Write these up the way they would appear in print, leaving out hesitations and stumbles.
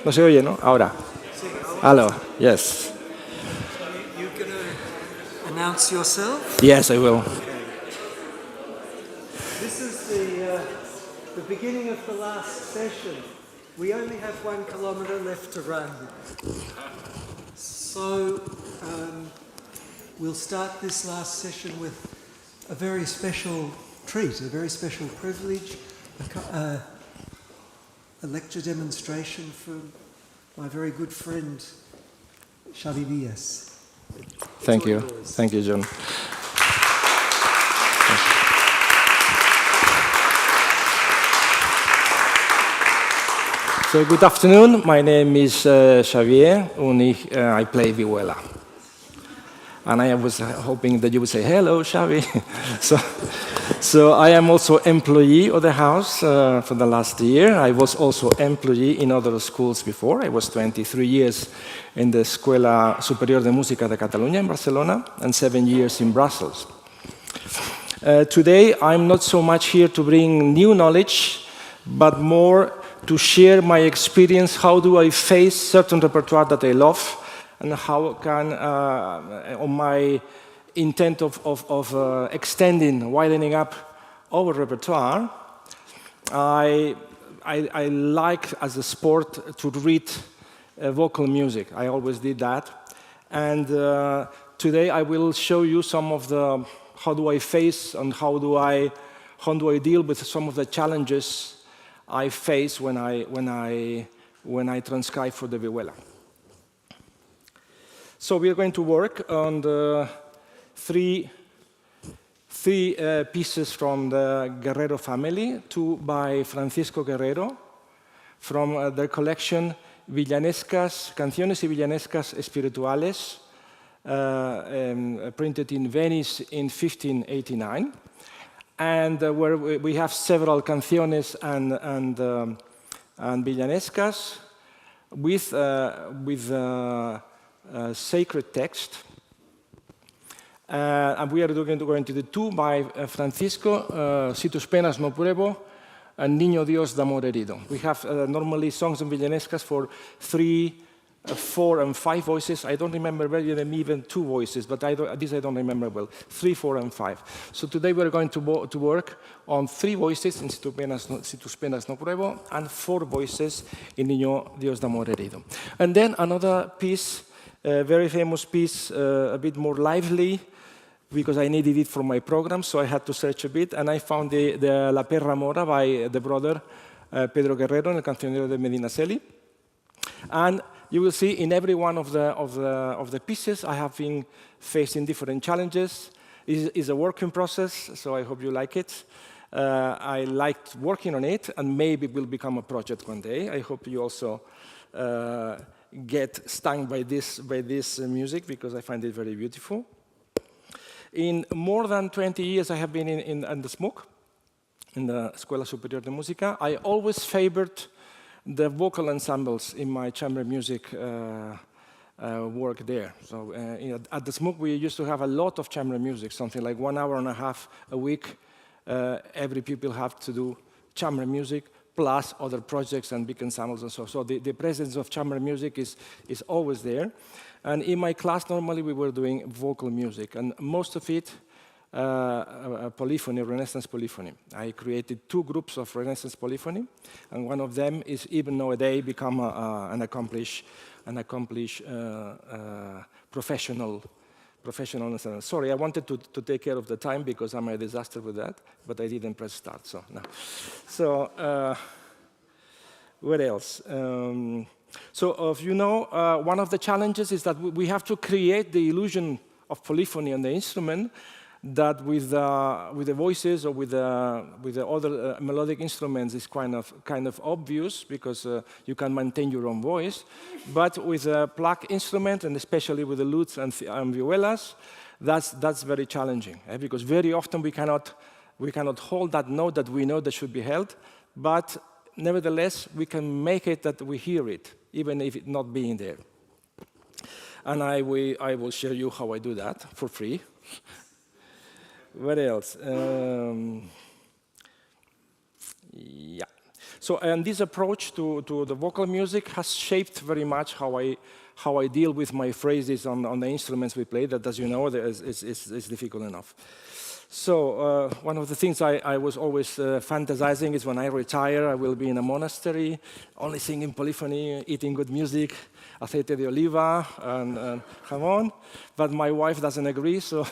No se oye, ¿no? Ahora. Hello. Yes. You're going to announce yourself? Yes, I will. This is the beginning of the last session. We only have 1 kilometre left to run. So we'll start this last session with a very special treat, a very special privilege, a lecture demonstration from my very good friend, Xavier. Thank you. Thank you, John. So good afternoon. My name is Xavier, and I play Vihuela. And I was hoping that you would say, hello, Xavi. So I am also employee of the house for the last year. I was also employee in other schools before. I was 23 years in the Escuela Superior de Música de Catalunya in Barcelona and 7 years in Brussels. Today, I'm not so much here to bring new knowledge, but more to share my experience. How do I face certain repertoire that I love, and how can, on my intent of extending, widening up our repertoire, I like as a sport to read vocal music. I always did that. And today I will show you some of the, how do I face and how do I deal with some of the challenges I face when I transcribe for the Vihuela. So we are going to work on the three pieces from the Guerrero family, 2 by Francisco Guerrero, from their collection Villanescas, Canciones y Villanescas Espirituales, printed in Venice in 1589, and where we have several canciones and villanescas with sacred text. And we are going to do 2 by Francisco, Si tus penas no pruebo, and Niño Dios de amor herido. We have normally songs in villanescas for 3, 4, and 5 voices. I don't remember very well, even 2 voices, but this I don't remember well. 3, 4, and 5. So today we're going to work on 3 voices in Si tus penas no pruebo, and 4 voices in Niño Dios de amor herido. And then another piece, a very famous piece, a bit more lively, because I needed it for my program, so I had to search a bit, and I found the La Perra Mora by the brother Pedro Guerrero, El Cancionero de Medinaceli. And you will see in every one of the pieces I have been facing different challenges. It's a working process, so I hope you like it. I liked working on it, and maybe it will become a project one day. I hope you also get stung by this music, because I find it very beautiful. In more than 20 years I have been in the SMUC, in the Escuela Superior de Música. I always favored the vocal ensembles in my chamber music work there. So at the SMUC we used to have a lot of chamber music, something like 1.5 hours a week. Every pupil have to do chamber music, plus other projects and big ensembles and so. So the presence of chamber music is always there. And in my class, normally we were doing vocal music, and most of it polyphony, Renaissance polyphony. I created 2 groups of Renaissance polyphony, and one of them is even nowadays become an accomplished professional. Sorry, I wanted to take care of the time because I'm a disaster with that, but I didn't press start, so no. So what else? So if you know, one of the challenges is that we have to create the illusion of polyphony on the instrument, that with the voices or with the other melodic instruments is kind of obvious, because you can maintain your own voice. But with a plucked instrument, and especially with the lutes and vihuelas, that's very challenging, because very often we cannot hold that note that we know that should be held, but nevertheless we can make it that we hear it, even if it not being there. And I will show you how I do that for free. What else? Yeah. So, and this approach to the vocal music has shaped very much how I deal with my phrases on the instruments we play. That, as you know, is difficult enough. So one of the things I was always fantasizing is when I retire, I will be in a monastery, only singing polyphony, eating good music, aceite de oliva and jamón. But my wife doesn't agree, so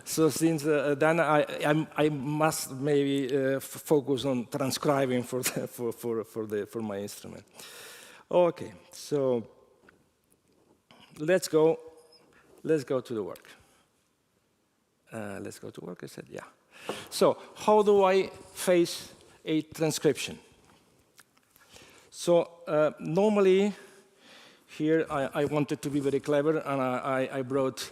since then I must maybe focus on transcribing for my instrument. Okay, so let's go to the work. Let's go to work, I said, yeah. So how do I face a transcription? So normally, here I wanted to be very clever, and I brought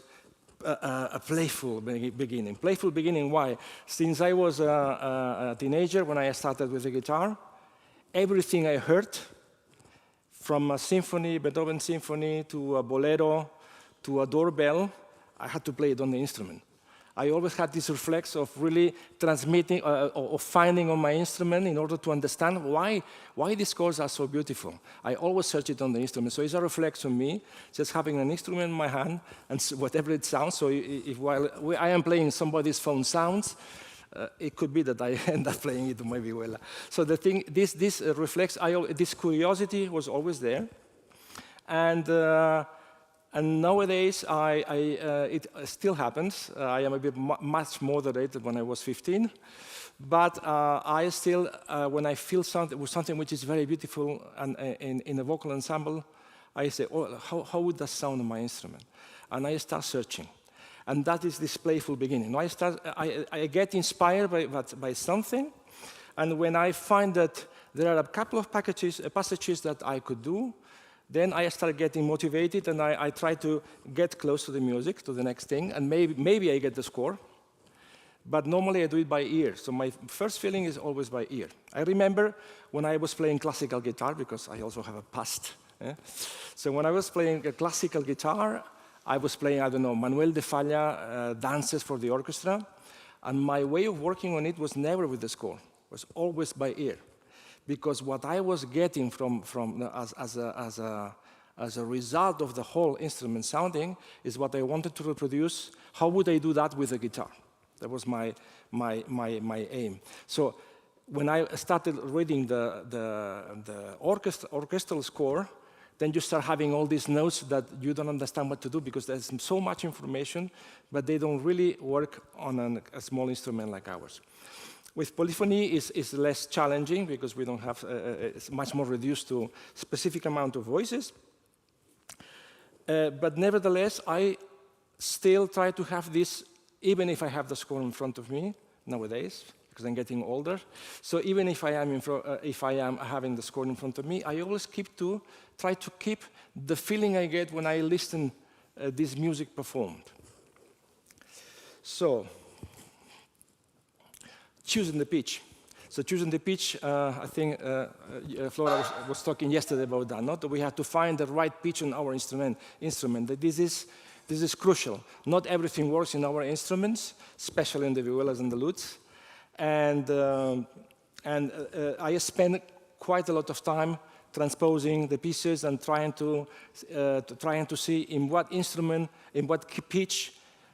a playful beginning. Playful beginning, why? Since I was a teenager, when I started with the guitar, everything I heard, from a symphony, Beethoven symphony, to a bolero, to a doorbell, I had to play it on the instrument. I always had this reflex of really transmitting, or finding on my instrument in order to understand why these chords are so beautiful. I always search it on the instrument. So it's a reflex on me, just having an instrument in my hand, and whatever it sounds. So if while I am playing somebody's phone sounds, it could be that I end up playing it on my Vihuela. So the thing, this reflex, this curiosity was always there. And nowadays, it still happens. I am a bit much moderated when I was 15. But I still, when I feel something which is very beautiful and in a vocal ensemble, I say, oh, how would that sound on my instrument? And I start searching. And that is this playful beginning. I get inspired by something. And when I find that there are a couple of passages that I could do, then I start getting motivated, and I try to get close to the music, to the next thing, and maybe I get the score. But normally I do it by ear, so my first feeling is always by ear. I remember when I was playing classical guitar, because I also have a past. So when I was playing a classical guitar, I was playing, I don't know, Manuel de Falla dances for the orchestra, and my way of working on it was never with the score, it was always by ear. Because what I was getting as a result of the whole instrument sounding is what I wanted to reproduce. How would I do that with the guitar? That was my aim. So when I started reading the orchestral score, then you start having all these notes that you don't understand what to do because there's so much information, but they don't really work on a small instrument like ours. With polyphony, it's less challenging because we don't have, it's much more reduced to specific amount of voices. But nevertheless, I still try to have this, even if I have the score in front of me nowadays, because I'm getting older. So even if I am having the score in front of me, I always try to keep the feeling I get when I listen this music performed. So, choosing the pitch. So choosing the pitch, I think Flora was talking yesterday about that. Not that we have to find the right pitch on our instrument. This is crucial. Not everything works in our instruments, especially in the vihuelas and the lutes. And I spend quite a lot of time transposing the pieces and trying to see in what instrument, in what pitch,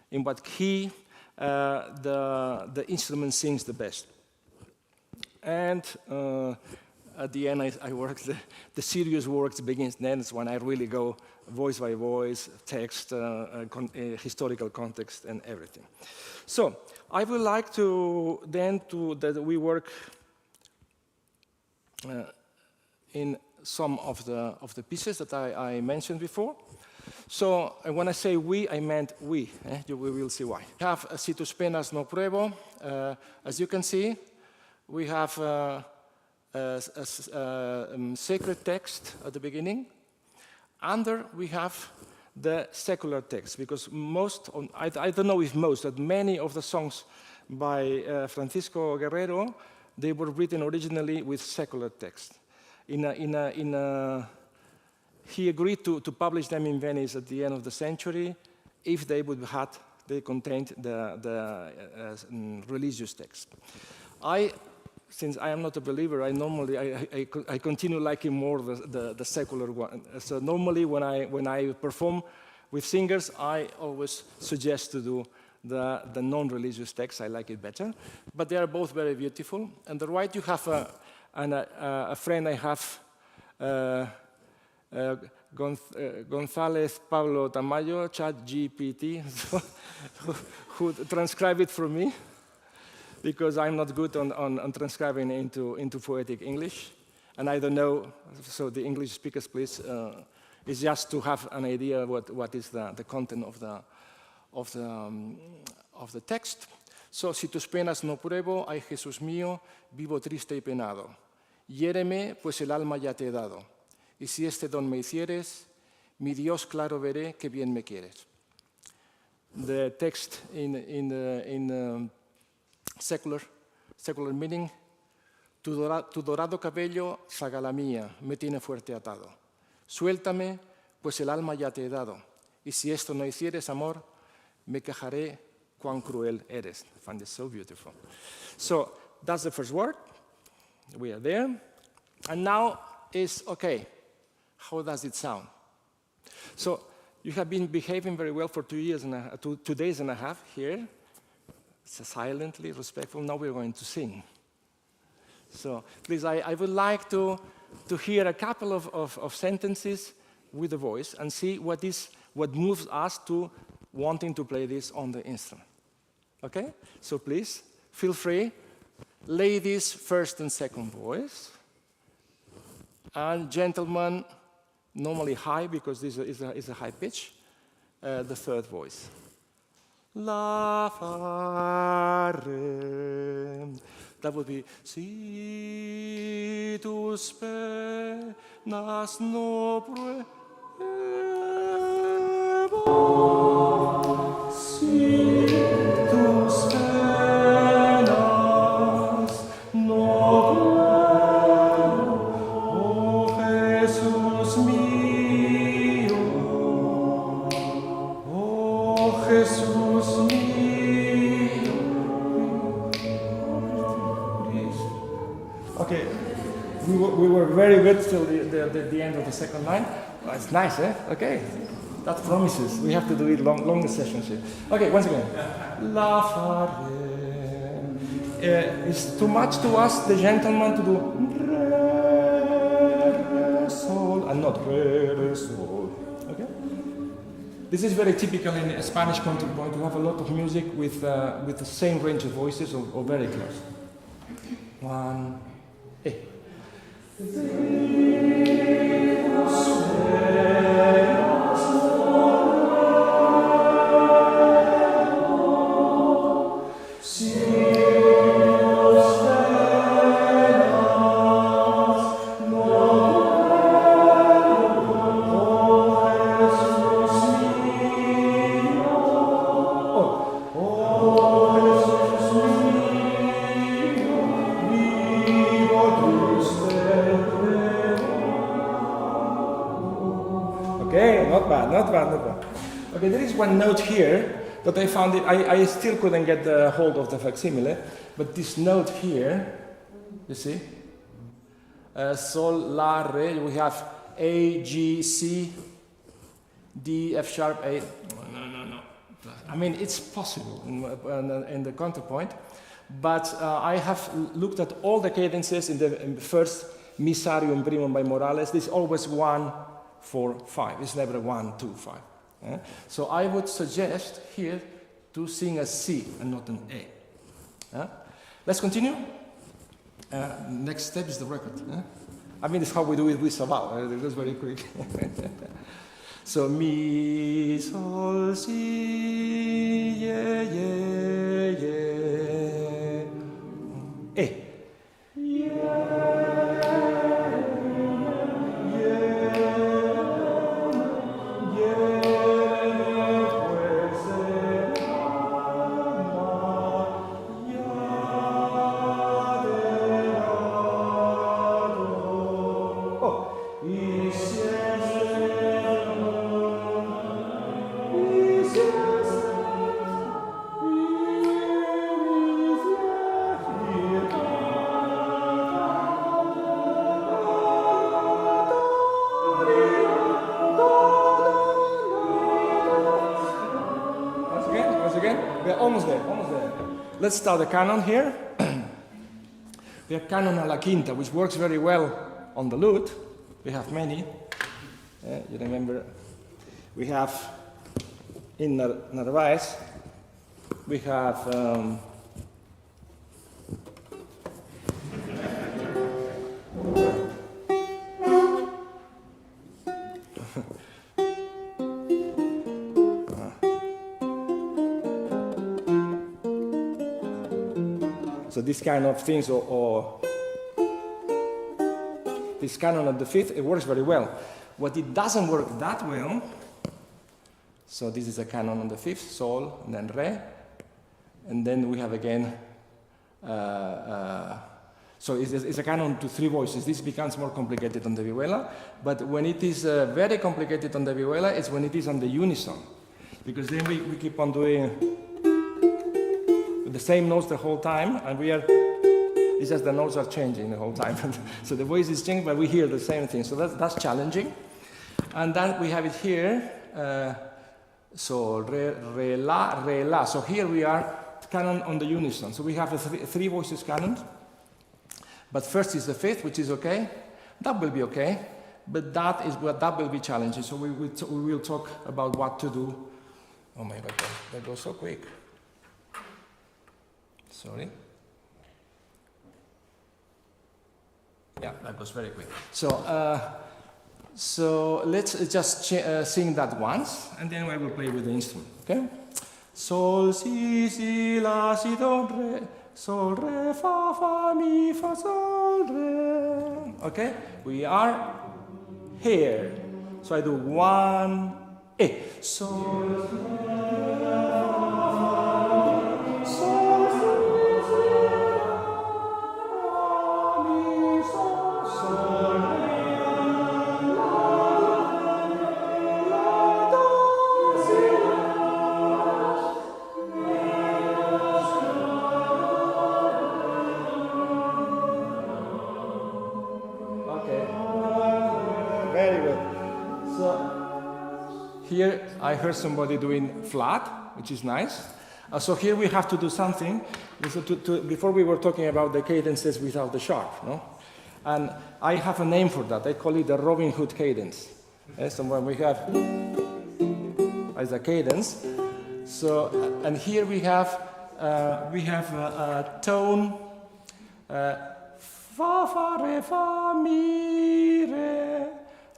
in what key, the instrument sings the best. And at the end, I work, the serious work begins then. It's when I really go voice by voice, text, historical context, and everything. So I would like that we work in some of the pieces that I mentioned before. So when I say we, I meant we. We will see why. We have Si tus penas no pruebo. As you can see, we have a sacred text at the beginning. Under, we have the secular text, because I don't know if most, but many of the songs by Francisco Guerrero, they were written originally with secular text. He agreed to publish them in Venice at the end of the century if they contained the religious text. I since I am not a believer, I continue liking more the secular one. So normally when I perform with singers, I always suggest to do the non-religious text. I like it better. But they are both very beautiful. On the right, you have a friend I have, González Pablo Tamayo, ChatGPT, who transcribed it for me, because I'm not good on transcribing into poetic English. And I don't know, so the English speakers, please, it's just to have an idea what is the content of the text. So, si tus penas no pruebo, ay Jesús mío, vivo triste y penado. Hiéreme, pues el alma ya te he dado. Y si este don me hicieres, mi Dios claro veré que bien me quieres. The text in secular meaning, tu dorado cabello, sagala mía, me tiene fuerte atado. Suéltame, pues el alma ya te he dado. Y si esto no hicieres, amor, me quejaré cuán cruel eres. I find this so beautiful. So that's the first word. We are there. And now is, okay, how does it sound? So you have been behaving very well for 2 days and a half here. So silently, respectful. Now we're going to sing. So please, I would like to hear a couple of sentences with the voice and see what moves us to wanting to play this on the instrument. Okay? So please, feel free. Ladies, first and second voice. And gentlemen, normally high, because this is a high pitch. The third voice. La, fa, re. That would be si tus penas no pruebo, si tus penas no pruebo, oh Jesús mío, oh Jesús mío. Okay, we were very good till the end of the second line. Well, it's nice, eh? Okay, that promises. We have to do it longer sessions here. Okay, once again. La fa re. It's too much to ask the gentleman to do re, re, sol, and not re, re, sol. Okay? This is very typical in Spanish counterpoint. You have a lot of music with the same range of voices or very close. One. Hey. Not bad. Okay, there is one note here that I found it. I still couldn't get the hold of the facsimile, but this note here, you see, sol, la, re. We have A, G, C, D, F sharp, A. No. I mean, it's possible in the counterpoint, but I have looked at all the cadences in the first Misarium Primum by Morales. There's always 1, 4, 5. It's never 1, 2, 5. So I would suggest here to sing a C and not an A. Let's continue. Next step is the record. I mean, it's how we do it with Sabal. It goes very quick. So mi, sol, si, ye, E. almost there, almost there. Let's start the canon here. We have canon alla quinta, which works very well on the lute. We have many. You remember, we have in Narvaez, we have so these kind of things, or this canon of the fifth, it works very well. What it doesn't work that well, so this is a canon on the fifth, sol, and then re, and then we have again, so it's a canon to three voices. This becomes more complicated on the vihuela, but when it is very complicated on the vihuela, it's when it is on the unison, because then we keep on doing the same notes the whole time, and it's just the notes are changing the whole time. So the voice is changing, but we hear the same thing. So that's challenging. And then we have it here, so re, la, re, la. So here we are canon on the unison. So we have a three voices canon. But first is the fifth, which is okay. That will be okay, but that will be challenging. So we will talk about what to do. Oh my God, that goes so quick. Sorry. Yeah, that goes very quick. So let's just sing that once, and then I will play with the instrument. Okay? Sol, si, la, si, do, re, sol, re, fa, mi, fa, sol, re. Okay? We are here. So I do one, e. Sol, re, sol. Here I heard somebody doing flat, which is nice. So here we have to do something. Before we were talking about the cadences without the sharp, no? And I have a name for that. I call it the Robin Hood cadence. So when we have as a cadence. So and here we have a tone fa re fa mi re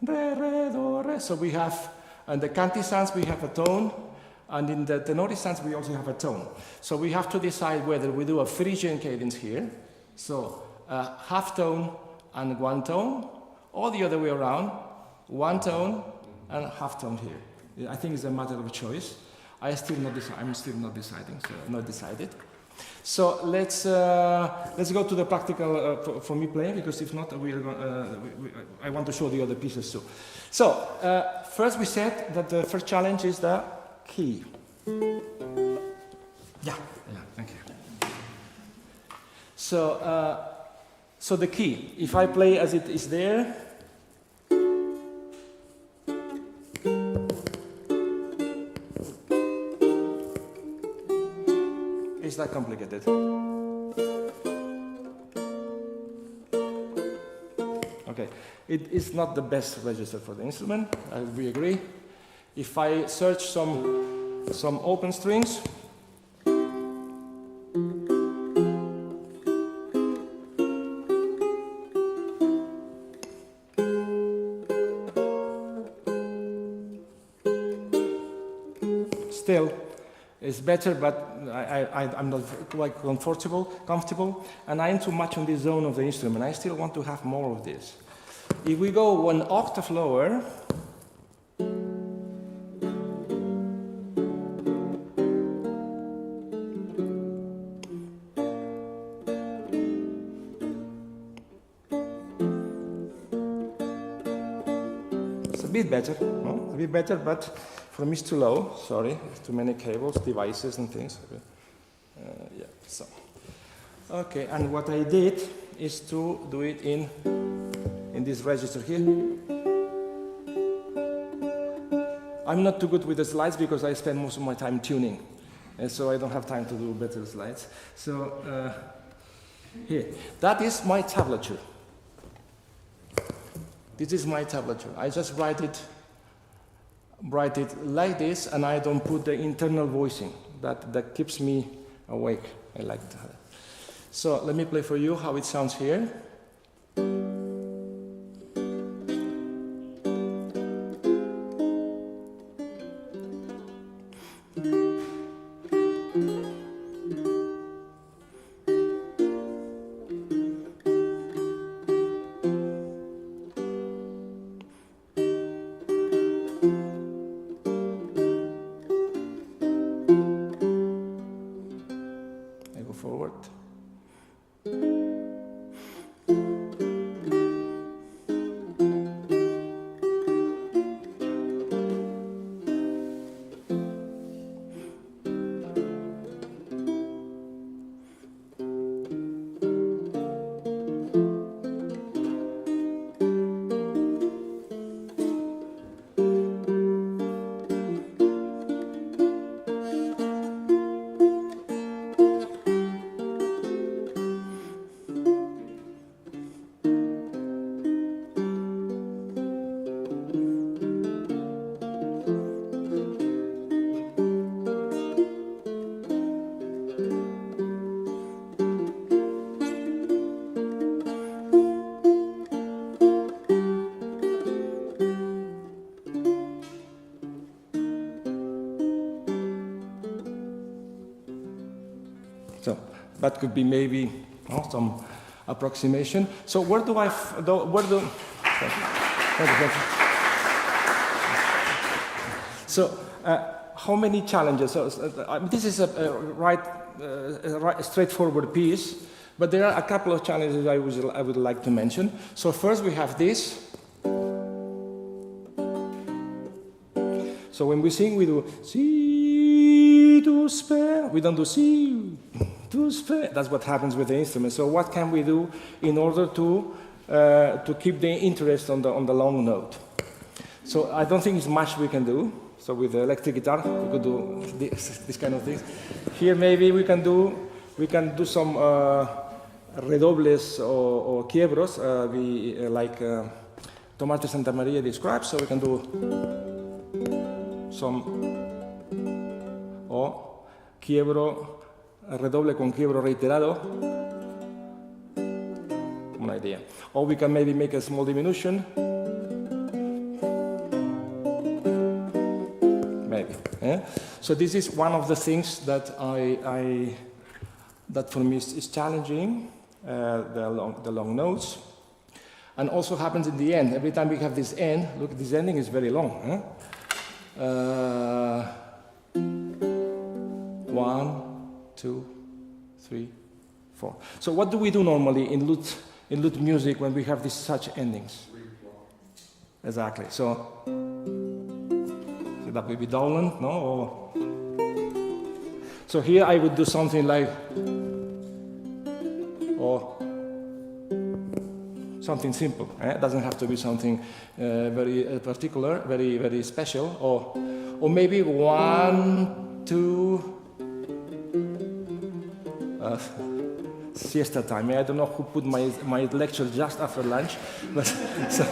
re do re. So we have. And the cantisans, we have a tone, and in the tenorisans, we also have a tone. So we have to decide whether we do a Phrygian cadence here, so a half tone and one tone, or the other way around, one tone and half tone here. I think it's a matter of choice. I'm still not deciding, so not decided. So let's go to the practical for me playing, because if not, I want to show the other pieces too. So first we said that the first challenge is the key. Yeah, thank you. So the key, if I play as it is there, it's that complicated. Okay, it is not the best register for the instrument, we agree. If I search some open strings, still it's better, but I'm not quite comfortable, and I'm too much on this zone of the instrument. I still want to have more of this. If we go one octave lower, it's a bit better, no? A bit better, but for me it's too low. Sorry, too many cables, devices, and things. Yeah. So, okay, and what I did is to do it in this register here. I'm not too good with the slides because I spend most of my time tuning. and so I don't have time to do better slides. So here, that is my tablature. This is my tablature. I just write it like this, and I don't put the internal voicing. That keeps me awake. I like that. So let me play for you how it sounds here. So that could be maybe some approximation. So where do I, So how many challenges? So, this is a straightforward piece, but there are a couple of challenges I would like to mention. So first we have this. So when we sing, we do si tu spare. We don't do si tu spare. That's what happens with the instrument. So what can we do in order to keep the interest on the long note? So I don't think it's much we can do. So with the electric guitar, we could do this kind of things. Here maybe we can do some redobles or quiebros, like Tomás Santa Maria describes. So we can do some quiebro, redoble con quiebro reiterado. One idea. Or we can maybe make a small diminution. Maybe. So this is one of the things that that for me is challenging, the long notes, and also happens in the end. Every time we have this end, look, this ending is very long. 1, 2, 3, 4. So what do we do normally in lute music when we have such endings? Exactly. So that will be dominant, no? So here I would do something like, or something simple. It doesn't have to be something very particular, very, very special. Or maybe 1, 2. Siesta time. I don't know who put my lecture just after lunch, but so.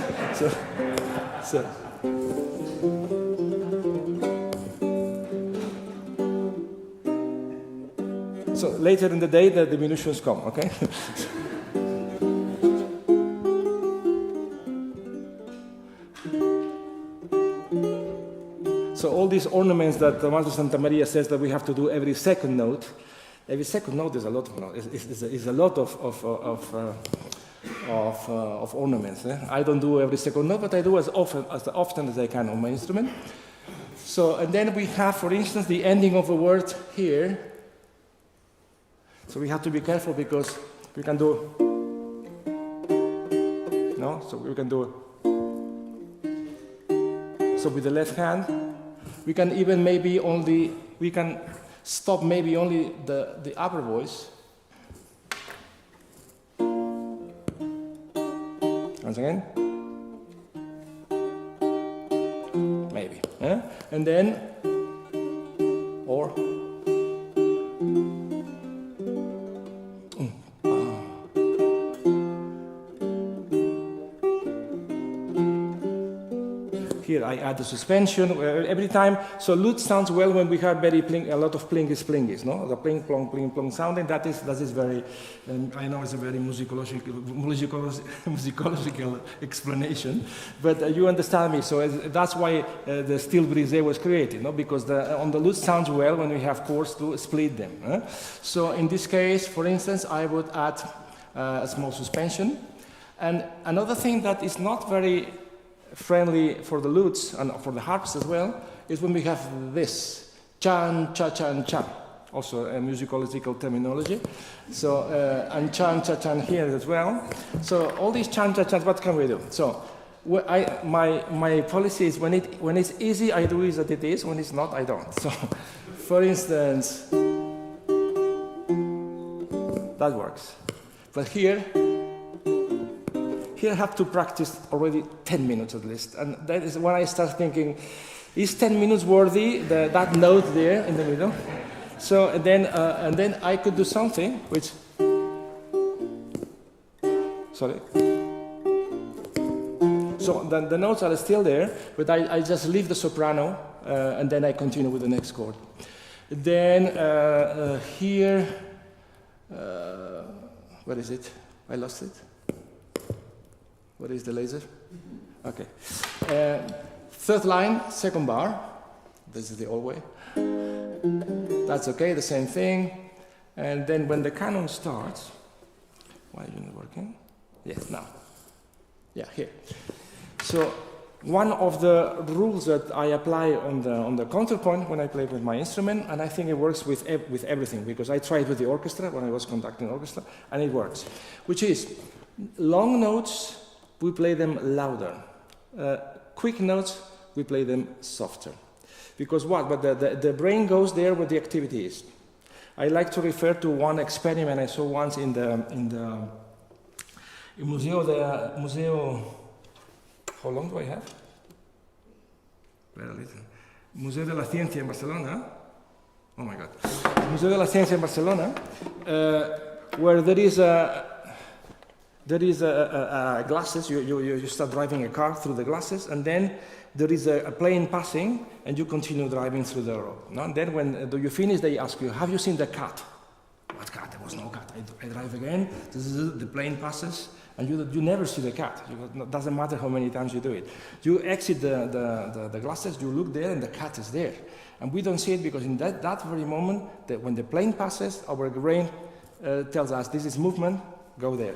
So later in the day, the diminutions come, okay? So all these ornaments that Tomás Santa Maria says that we have to do every second note is a lot of notes. Is a lot of ornaments. I don't do every second note, but I do as often as I can on my instrument. So and then we have, for instance, the ending of a word here. So we have to be careful because we can do, no? So we can do, so with the left hand, we can even maybe only, we can stop maybe only the upper voice. Once again. Maybe. And then, or add the suspension every time. So lute sounds well when we have a lot of plingis, no? The pling plong sounding. That is very. I know it's a very musicological explanation, but you understand me. So that's why the style brisé was created, no? Because on the lute sounds well when we have chords to split them. So in this case, for instance, I would add a small suspension. And another thing that is not very friendly for the lutes and for the harps as well is when we have this chan, cha, chan, chan, also a musicological terminology. So and chan, cha, chan here as well. So all these chan, cha, chans, what can we do? So my policy is when it's easy, I do as it is. When it's not, I don't. So, for instance, that works. But here I have to practice already 10 minutes at least. And that is when I start thinking, is 10 minutes worthy, that note there in the middle? So and then I could do something which, sorry. So the notes are still there, but I just leave the soprano and then I continue with the next chord. Then here, where is it? I lost it. What is the laser? Okay. Third line, second bar. This is the old way. That's okay, the same thing. And then when the canon starts, why isn't it working? Yes, now. Yeah, here. So one of the rules that I apply on the counterpoint when I play with my instrument, and I think it works with everything, because I tried with the orchestra when I was conducting orchestra, and it works, which is long notes, we play them louder. Quick notes, we play them softer. Because what? But the brain goes there where the activity is. I like to refer to one experiment I saw once in Museo. How long do I have? Very little. Museo de la Ciencia in Barcelona. Oh my God. Museo de la Ciencia in Barcelona, where there is glasses. You start driving a car through the glasses, and then there is a plane passing, and you continue driving through the road. No? And then when you finish, they ask you, "Have you seen the cat?" What cat? There was no cat. I drive again. The plane passes, and you never see the cat. It doesn't matter how many times you do it. You exit the glasses, you look there, and the cat is there. And we don't see it because in that very moment, when the plane passes, our brain tells us this is movement, go there.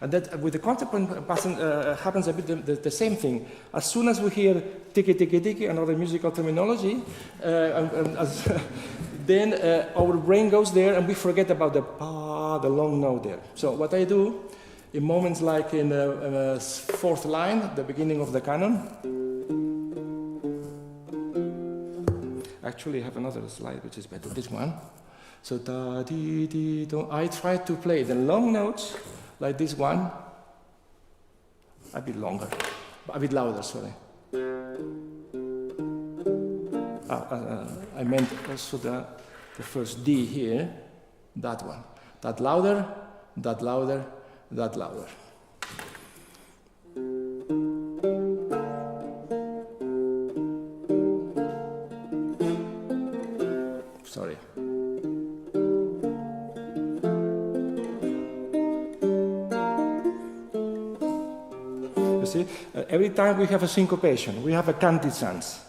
And that with the counterpoint passing happens a bit the same thing. As soon as we hear tiki tiki tiki, another musical terminology, then our brain goes there and we forget about the long note there. So what I do in moments like in the fourth line, the beginning of the canon. Actually, I have another slide which is better. This one. So da di di do. I try to play the long notes. Like this one, a bit longer, a bit louder, sorry. I meant also the first D here, that one. That louder, that louder, that louder. Sorry. Every time we have a syncopation, we have a cantizans.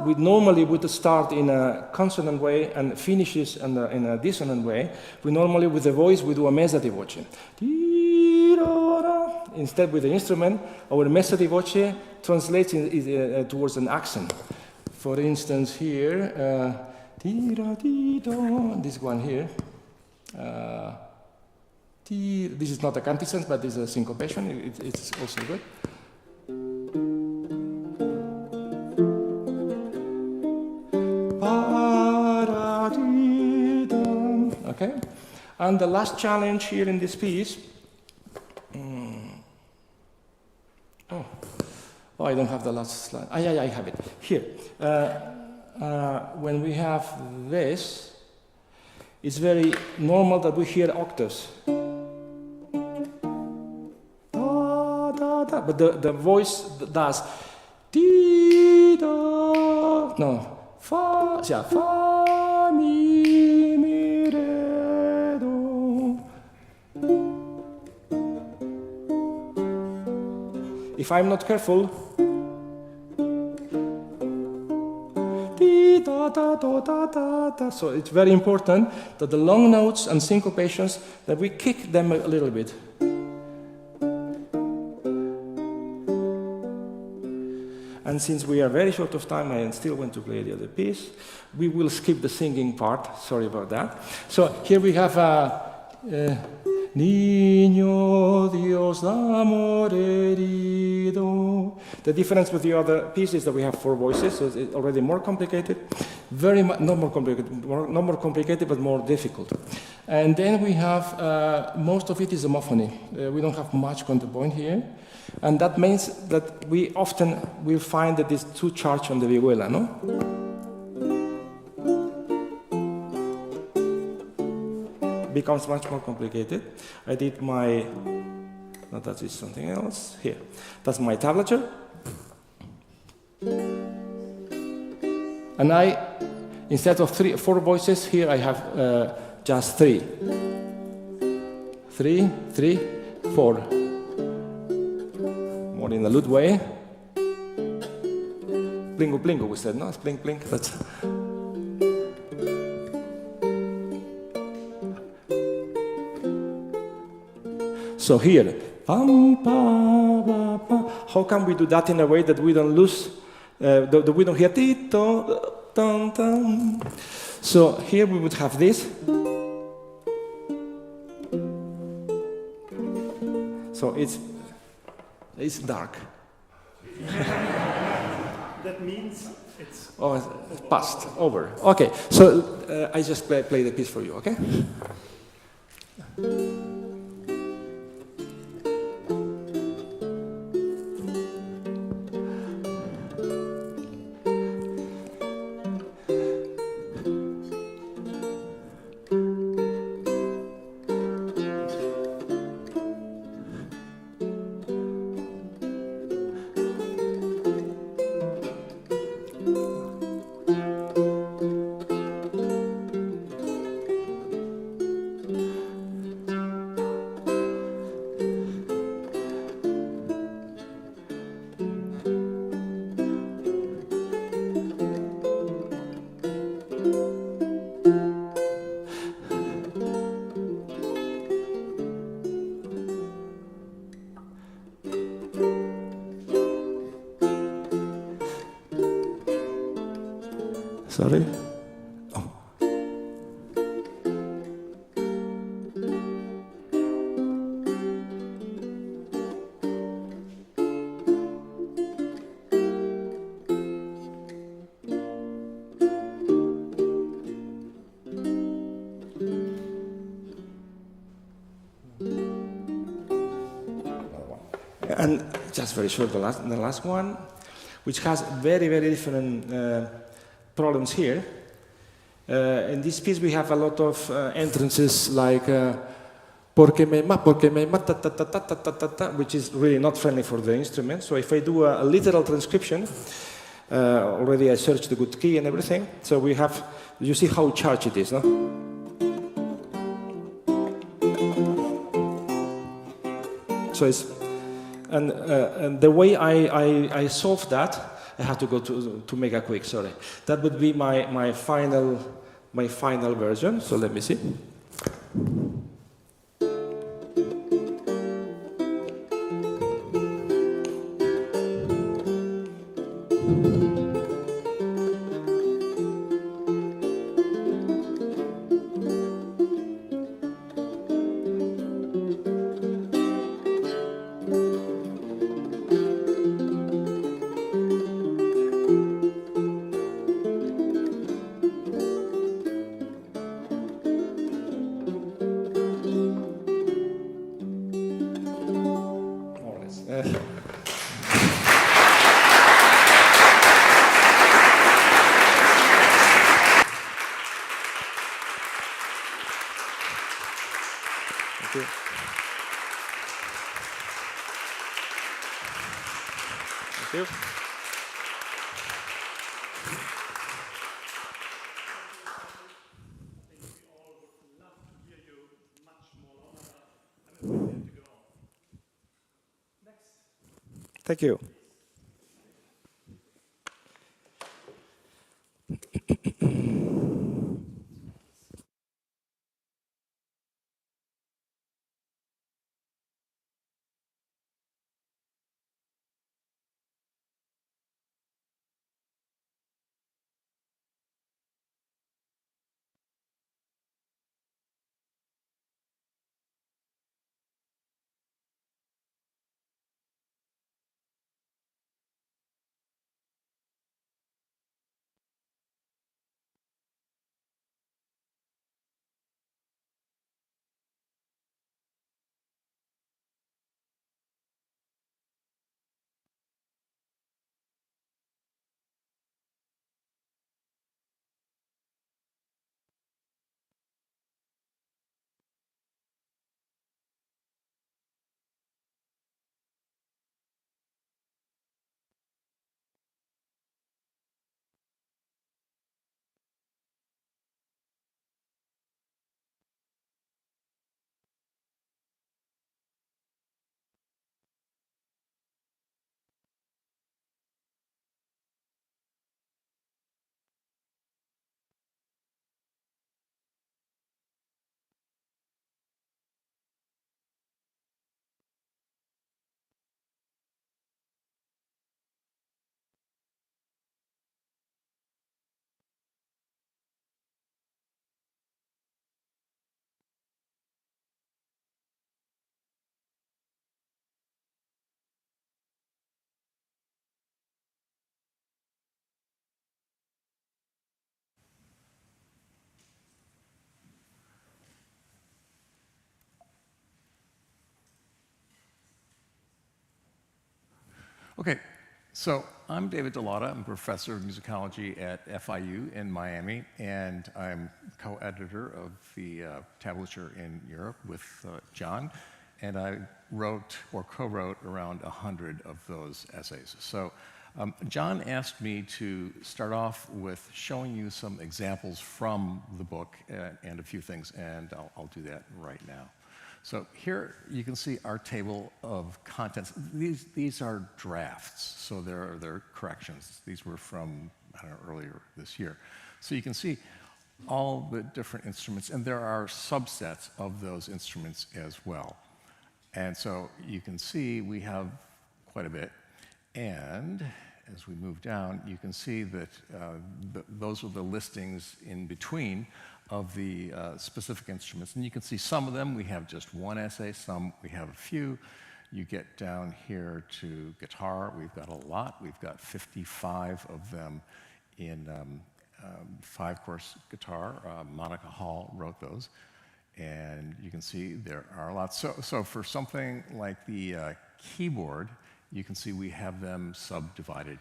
We normally would start in a consonant way and finishes in a dissonant way. We normally, with the voice, we do a messa di voce. Instead, with the instrument, our messa di voce translates towards an accent. For instance, here, this one here. This is not a cantizans, but this is a syncopation. It's also good. Okay, and the last challenge here in this piece. Oh, I don't have the last slide. Yeah, I have it here. When we have this, it's very normal that we hear octaves. but the voice does di da, no, fa, yeah, fa mi re do. If I'm not careful, di da da da da da da. So it's very important that the long notes and syncopations, that we kick them a little bit. And since we are very short of time, I still want to play the other piece. We will skip the singing part. Sorry about that. So here we have Niño Dios de amor herido. The difference with the other piece is that we have 4 voices, so it's already more complicated. Not more complicated, but more difficult. And then we have, most of it is homophony. We don't have much counterpoint here. And that means that we often will find that it's too charged on the vihuela, no? Becomes much more complicated. I did my, no, that is something else. Here, that's my tablature. And instead of 4 voices, here I have just 3. 3, 3, 4. More in the lute way. Blingo, blingo, we said, no? It's blink, blink. That's. So here, pam, pa, ba, pa. How can we do that in a way that we don't lose, that we don't hear tito, dun, dun. So here we would have this. So it's dark. That means it's... Oh, it's past, over. Okay, so I just play the piece for you, okay? Sorry? Oh. And just very short, the last one, which has very, very different problems here. In this piece we have a lot of entrances like porque me ma, ta ta ta ta ta ta ta, which is really not friendly for the instrument. So if I do a literal transcription, already I searched the good key and everything. So we have, you see how charged it is, no? So it's, and the way I solved that, I have to go to make a quick, sorry. That would be my final version, so let me see. Thank you. Thank you. Okay, so I'm David Dolata. I'm a professor of musicology at FIU in Miami, and I'm co-editor of the Tablature in Europe with John, and I wrote or co-wrote around 100 of those essays. So John asked me to start off with showing you some examples from the book and a few things, and I'll do that right now. So here you can see our table of contents. These are drafts, so they're corrections. These were from, I don't know, earlier this year. So you can see all the different instruments, and there are subsets of those instruments as well. And so you can see we have quite a bit. And as we move down, you can see that those are the listings in between of the specific instruments. And you can see some of them, we have just one essay, some we have a few. You get down here to guitar, we've got a lot. We've got 55 of them in 5-course guitar. Monica Hall wrote those. And you can see there are a lot. So for something like the keyboard, you can see we have them subdivided.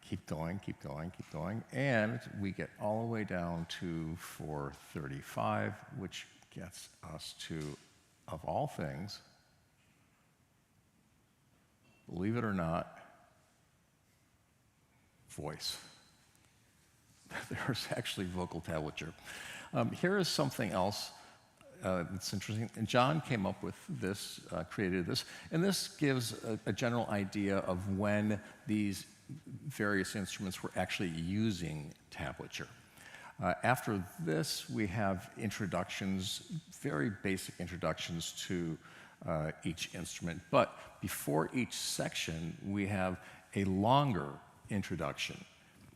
Keep going, keep going, keep going. And we get all the way down to 435, which gets us to, of all things, believe it or not, voice. There's actually vocal tablature. Here is something else that's interesting. And John came up with this, created this, and this gives a general idea of when these various instruments were actually using tablature. After this, we have introductions, very basic introductions to each instrument. But before each section, we have a longer introduction.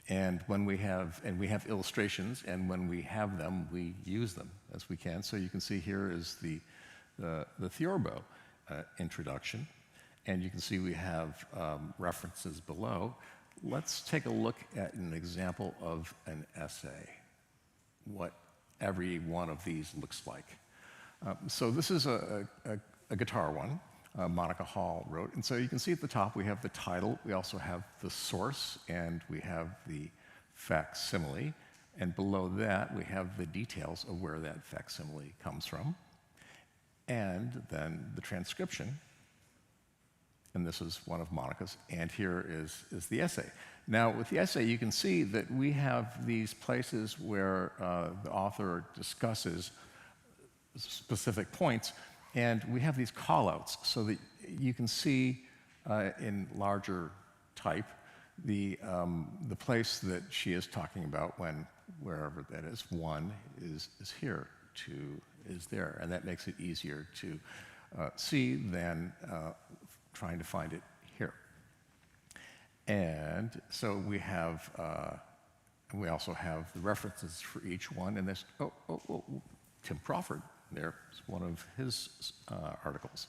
And when we have illustrations, and when we have them, we use them as we can. So you can see here is the theorbo introduction. And you can see we have references below. Let's take a look at an example of an essay, what every one of these looks like. So this is a guitar one, Monica Hall wrote. And so you can see at the top we have the title, we also have the source, and we have the facsimile. And below that, we have the details of where that facsimile comes from. And then the transcription. and this is one of Monica's, and here is the essay. Now, with the essay, you can see that we have these places where the author discusses specific points, and we have these call-outs so that you can see in larger type the place that she is talking about when, wherever that is, 1 is here, 2 is there, and that makes it easier to see than trying to find it here. And so we have, we also have the references for each one, and this, Tim Crawford, there's one of his articles.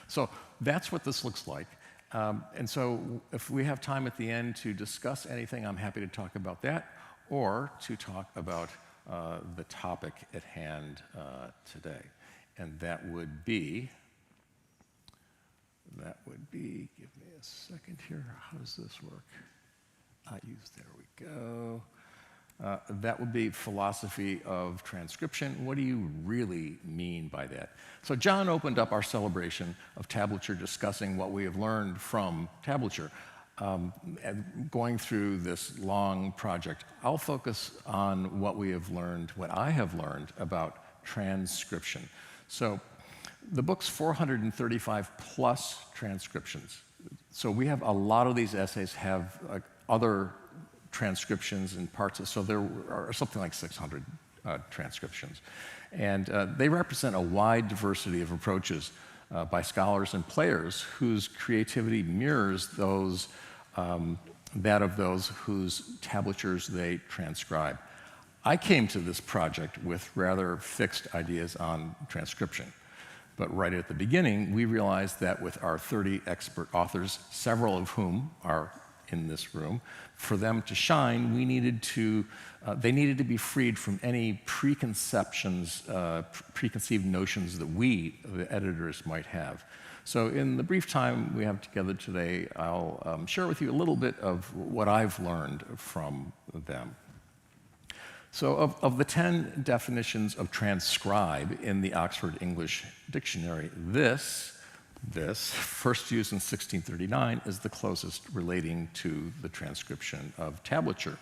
So that's what this looks like. And so if we have time at the end to discuss anything, I'm happy to talk about that, or to talk about the topic at hand today. And that would be, give me a second here, how does this work? There we go. That would be philosophy of transcription. What do you really mean by that? So John opened up our celebration of tablature discussing what we have learned from tablature. Going through this long project, I'll focus on what we have learned, what I have learned about transcription. So the book's 435 plus transcriptions. So we have a lot of these essays have other transcriptions and parts, so there are something like 600 transcriptions. And they represent a wide diversity of approaches by scholars and players whose creativity mirrors those, that of those whose tablatures they transcribe. I came to this project with rather fixed ideas on transcription. But right at the beginning, we realized that with our 30 expert authors, several of whom are in this room, for them to shine, we needed to, they needed to be freed from any preconceptions, preconceived notions that we, the editors, might have. So in the brief time we have together today, I'll share with you a little bit of what I've learned from them. So of the 10 definitions of transcribe in the Oxford English Dictionary, this, first used in 1639, is the closest relating to the transcription of tablature.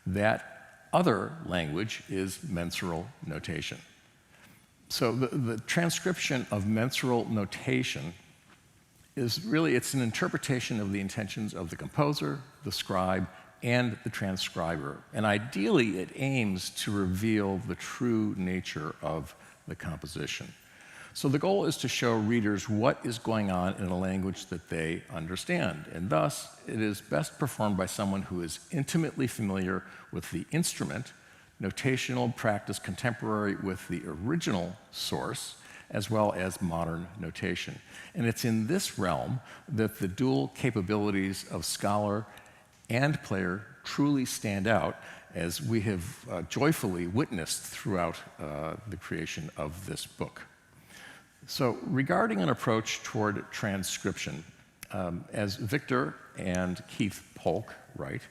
That other language is mensural notation. So the transcription of mensural notation is really, it's an interpretation of the intentions of the composer, the scribe, and the transcriber. And ideally, it aims to reveal the true nature of the composition. So the goal is to show readers what is going on in a language that they understand, and thus it is best performed by someone who is intimately familiar with the instrument, notational practice contemporary with the original source, as well as modern notation. And it's in this realm that the dual capabilities of scholar and player truly stand out, as we have joyfully witnessed throughout the creation of this book. So regarding an approach toward transcription, as Victor and Keith Polk write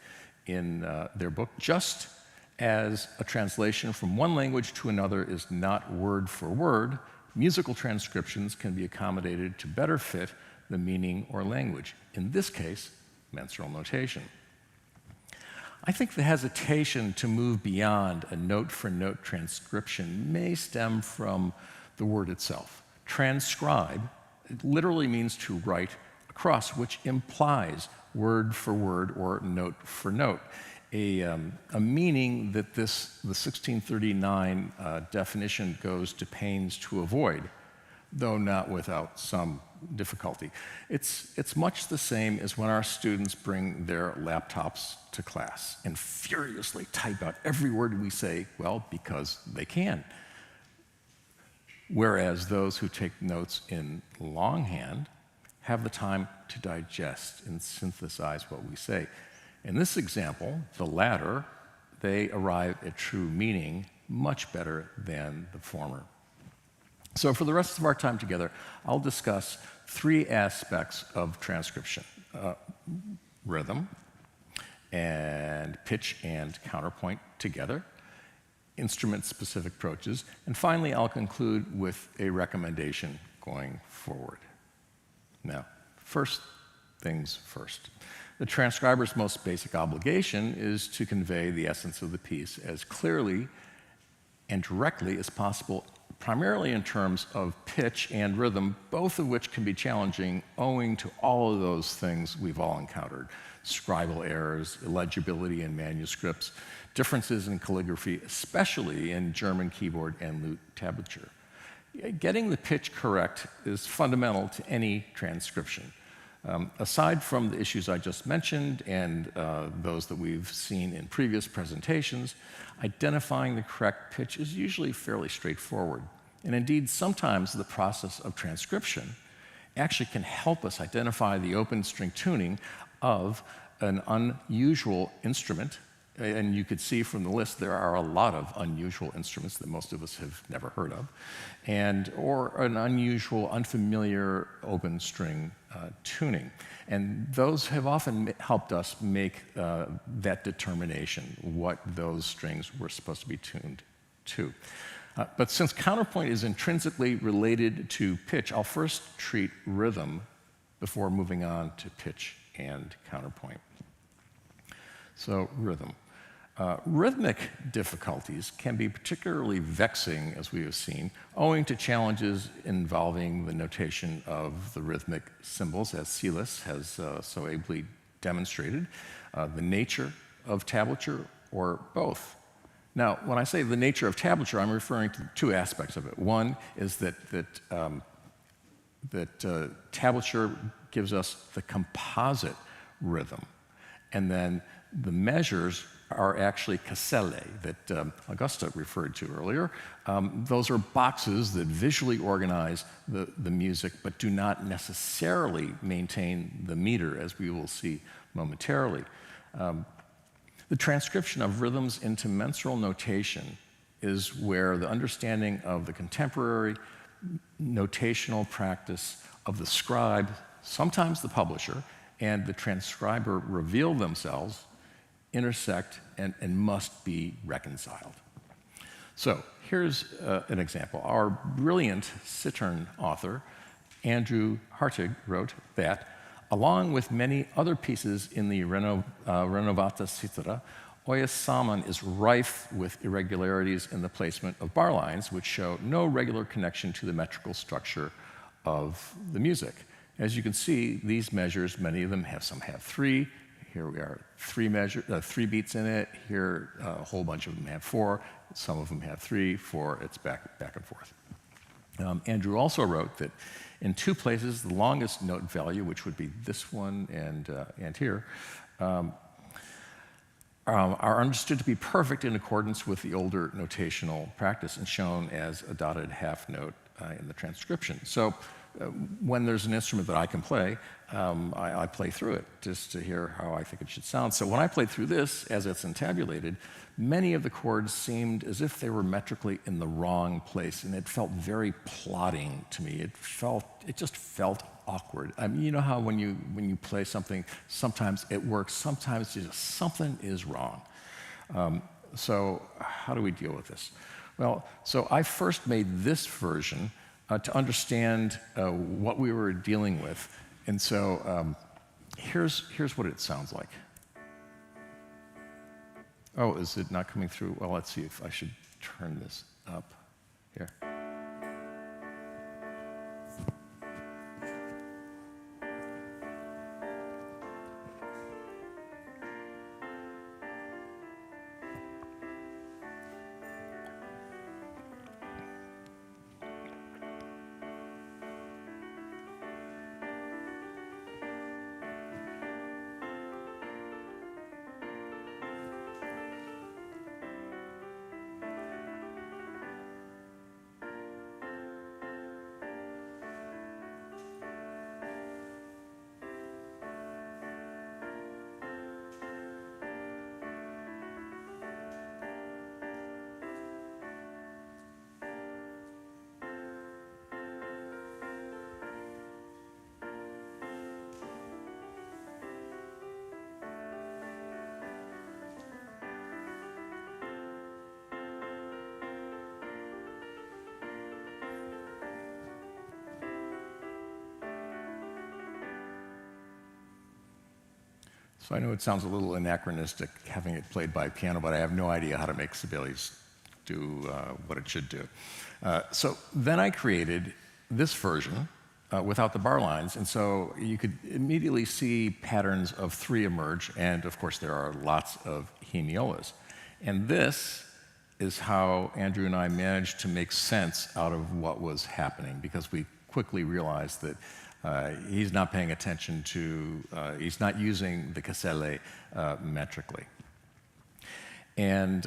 in their book, just as a translation from one language to another is not word for word, musical transcriptions can be accommodated to better fit the meaning or language, in this case, mensural notation. I think the hesitation to move beyond a note-for-note transcription may stem from the word itself. Transcribe, it literally means to write across, which implies word for word or note for note, a meaning that the 1639 definition goes to pains to avoid, though not without some difficulty. It's much the same as when our students bring their laptops to class and furiously type out every word we say, well, because they can. Whereas those who take notes in longhand have the time to digest and synthesize what we say. In this example, the latter, they arrive at true meaning much better than the former. So for the rest of our time together, I'll discuss 3 aspects of transcription: rhythm, and pitch and counterpoint together, instrument-specific approaches, and finally I'll conclude with a recommendation going forward. Now, First things first. The transcriber's most basic obligation is to convey the essence of the piece as clearly and directly as possible, primarily in terms of pitch and rhythm, both of which can be challenging owing to all of those things we've all encountered: scribal errors, illegibility in manuscripts, differences in calligraphy, especially in German keyboard and lute tablature. Getting the pitch correct is fundamental to any transcription. Aside from the issues I just mentioned and those that we've seen in previous presentations, identifying the correct pitch is usually fairly straightforward. And indeed, sometimes the process of transcription actually can help us identify the open string tuning of an unusual instrument. And you could see from the list there are a lot of unusual instruments that most of us have never heard of, or an unusual, unfamiliar open string tuning. And those have often helped us make that determination, what those strings were supposed to be tuned to. But since counterpoint is intrinsically related to pitch, I'll first treat rhythm before moving on to pitch and counterpoint. So rhythm. Rhythmic difficulties can be particularly vexing, as we have seen, owing to challenges involving the notation of the rhythmic symbols, as Silas has so ably demonstrated, the nature of tablature, or both. Now, when I say the nature of tablature, I'm referring to two aspects of it. One is that tablature gives us the composite rhythm, and then the measures are actually casellae that Augusta referred to earlier. Those are boxes that visually organize the music, but do not necessarily maintain the meter, as we will see momentarily. The transcription of rhythms into mensural notation is where the understanding of the contemporary notational practice of the scribe, sometimes the publisher, and the transcriber reveal themselves, intersect, and must be reconciled. So here's an example. Our brilliant Cittern author, Andrew Hartig, wrote that, along with many other pieces in the Renovata Cithara, Oyas Salmon is rife with irregularities in the placement of bar lines, which show no regular connection to the metrical structure of the music. As you can see, these measures, many of them some have three. Here we are, three beats in it. Here, a whole bunch of them have four. Some of them have three, four. It's back and forth. Andrew also wrote that in two places, the longest note value, which would be this one and here, are understood to be perfect in accordance with the older notational practice and shown as a dotted half note in the transcription. So when there's an instrument that I can play, I play through it just to hear how I think it should sound. So when I played through this, as it's entabulated, many of the chords seemed as if they were metrically in the wrong place, and it felt very plodding to me. It just felt awkward. I mean, you know how when you play something, sometimes it works, sometimes something is wrong. So how do we deal with this? Well, so I first made this version to understand what we were dealing with. And so here's what it sounds like. Oh, is it not coming through? Well, let's see if I should turn this up here. So I know it sounds a little anachronistic having it played by piano, but I have no idea how to make Sibelius do what it should do. So then I created this version without the bar lines, and so you could immediately see patterns of 3 emerge, and of course there are lots of hemiolas. And this is how Andrew and I managed to make sense out of what was happening, because we quickly realized that he's not paying attention to, he's not using the Caselle metrically. And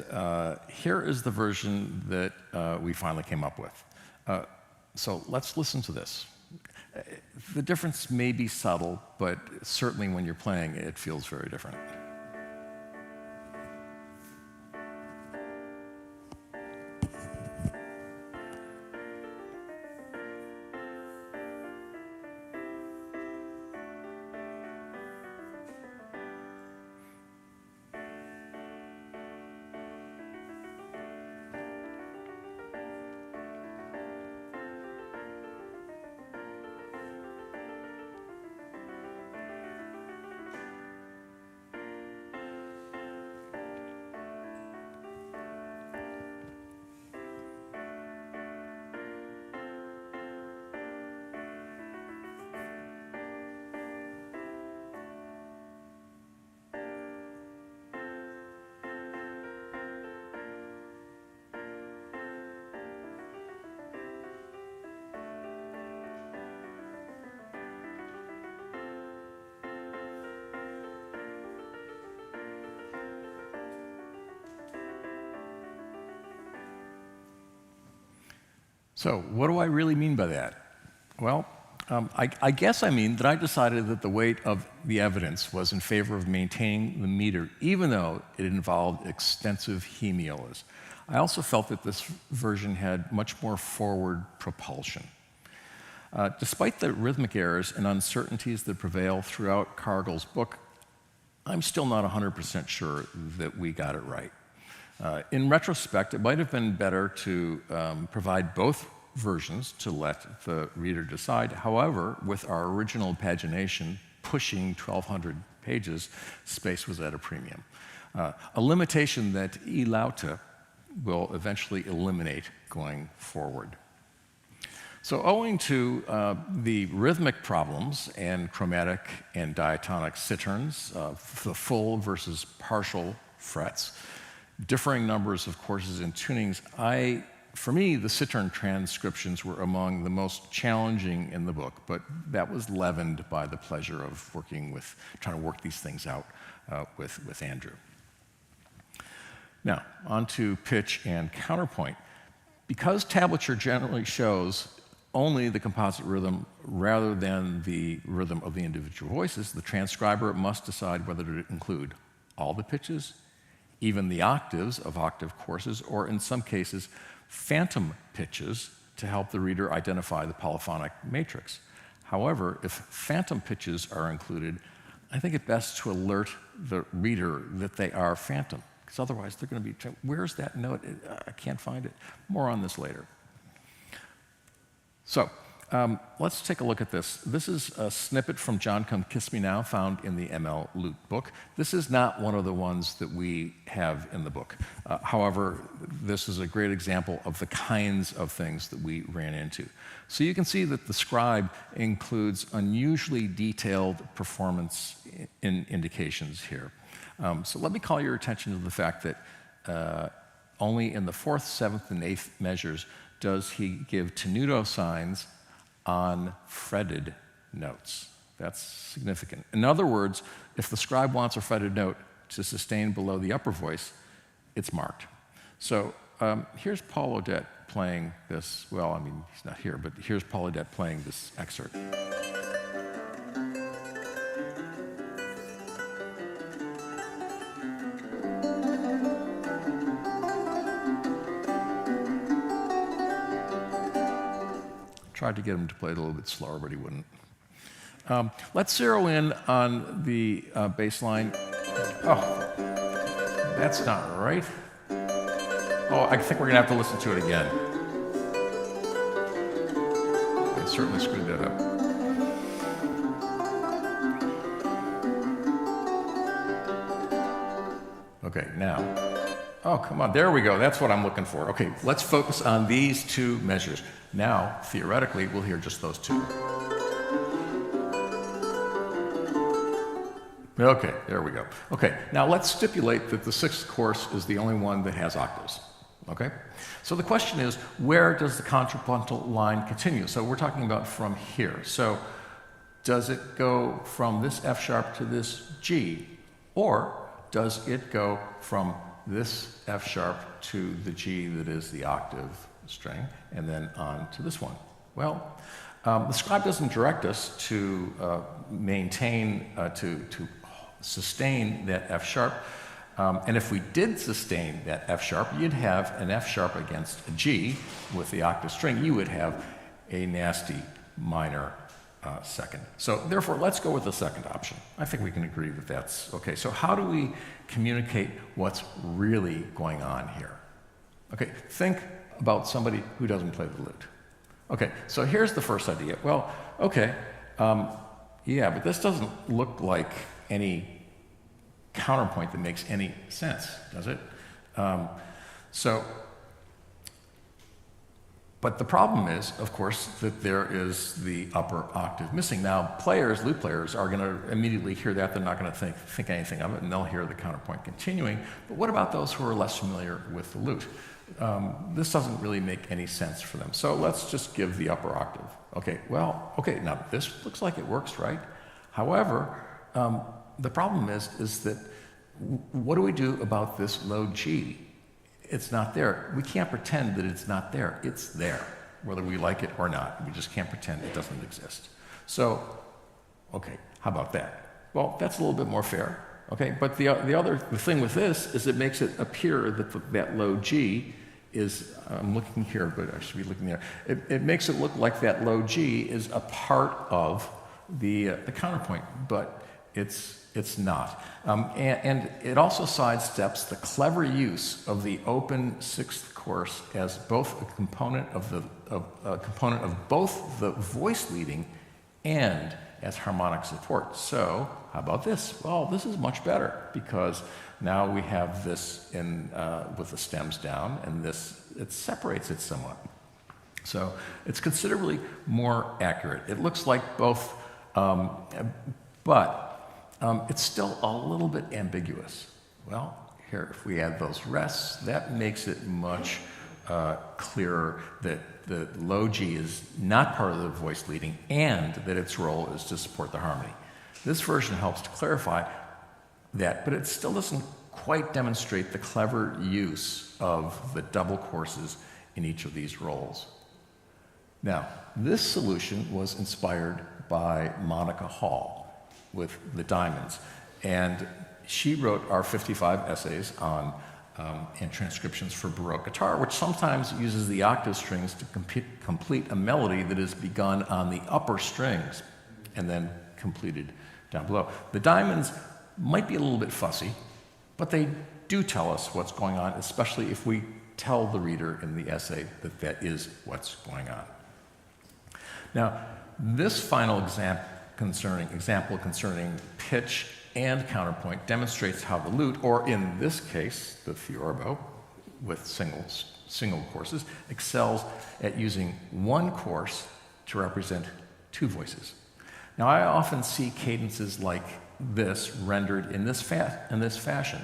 here is the version that we finally came up with. So let's listen to this. The difference may be subtle, but certainly when you're playing, it feels very different. So what do I really mean by that? Well, I guess I mean that I decided that the weight of the evidence was in favor of maintaining the meter, even though it involved extensive hemiolas. I also felt that this version had much more forward propulsion. Despite the rhythmic errors and uncertainties that prevail throughout Cargill's book, I'm still not 100% sure that we got it right. In retrospect, it might have been better to provide both versions to let the reader decide. However, with our original pagination pushing 1,200 pages, space was at a premium. A limitation that E-LAUTE will eventually eliminate going forward. So owing to the rhythmic problems and chromatic and diatonic citerns, the full versus partial frets, differing numbers of courses and tunings, for me, the citern transcriptions were among the most challenging in the book, but that was leavened by the pleasure of trying to work these things out with Andrew. Now, on to pitch and counterpoint. Because tablature generally shows only the composite rhythm rather than the rhythm of the individual voices, the transcriber must decide whether to include all the pitches, even the octaves of octave courses, or in some cases, phantom pitches to help the reader identify the polyphonic matrix. However, if phantom pitches are included, I think it best to alert the reader that they are phantom, because otherwise they're going to be, where's that note? I can't find it. More on this later. So let's take a look at this. This is a snippet from John Come Kiss Me Now, found in the ML Lute book. This is not one of the ones that we have in the book. However, this is a great example of the kinds of things that we ran into. So you can see that the scribe includes unusually detailed performance indications here. So let me call your attention to the fact that only in the 4th, 7th, and 8th measures does he give tenuto signs on fretted notes. That's significant. In other words, if the scribe wants a fretted note to sustain below the upper voice, it's marked. So here's Paul Odette playing this. Well, I mean, he's not here, but here's Paul Odette playing this excerpt. Tried to get him to play it a little bit slower, but he wouldn't. Let's zero in on the bass line. Oh, that's not right. Oh, I think we're going to have to listen to it again. I certainly screwed that up. Okay, now, oh, come on, there we go. That's what I'm looking for. Okay, let's focus on these two measures. Now, theoretically, we'll hear just those two. Okay, there we go. Okay, now let's stipulate that the sixth course is the only one that has octaves. Okay? So the question is, where does the contrapuntal line continue? So we're talking about from here. So does it go from this F sharp to this G? Or does it go from this F sharp to the G that is the octave string, and then on to this one? Well, the scribe doesn't direct us to maintain, to sustain that F sharp. And if we did sustain that F sharp, you'd have an F sharp against a G with the octave string. You would have a nasty minor second. So therefore, let's go with the second option. I think we can agree that that's okay. So how do we communicate what's really going on here? Okay, think about somebody who doesn't play the lute. Okay, so here's the first idea. Well, okay, yeah, but this doesn't look like any counterpoint that makes any sense, does it? But the problem is, of course, that there is the upper octave missing. Now, lute players are going to immediately hear that. They're not going to think anything of it, and they'll hear the counterpoint continuing. But what about those who are less familiar with the lute? This doesn't really make any sense for them. So let's just give the upper octave. Okay, well, okay, now this looks like it works, right? However, the problem is that what do we do about this low G? It's not there. We can't pretend that it's not there. It's there, whether we like it or not. We just can't pretend it doesn't exist. So, okay, how about that? Well, that's a little bit more fair, okay? But the thing with this is it makes it appear that that low G is, I'm looking here, but I should be looking there. It makes it look like that low G is a part of the counterpoint, but it's not. And it also sidesteps the clever use of the open sixth course as both a component of both the voice leading and as harmonic support. So how about this? Well, this is much better because now we have this with the stems down, and it separates it somewhat. So it's considerably more accurate. It looks like both, but it's still a little bit ambiguous. Well, here, if we add those rests, that makes it much clearer that the low G is not part of the voice leading and that its role is to support the harmony. This version helps to clarify that, but it still doesn't quite demonstrate the clever use of the double courses in each of these roles. Now, this solution was inspired by Monica Hall with the diamonds, and she wrote our 55 essays on and transcriptions for Baroque guitar, which sometimes uses the octave strings to complete a melody that is begun on the upper strings and then completed down below. The diamonds might be a little bit fussy, but they do tell us what's going on, especially if we tell the reader in the essay that that is what's going on. Now, this final example concerning pitch and counterpoint demonstrates how the lute, or in this case, the theorbo, with single courses, excels at using one course to represent two voices. Now, I often see cadences like this rendered in this fashion,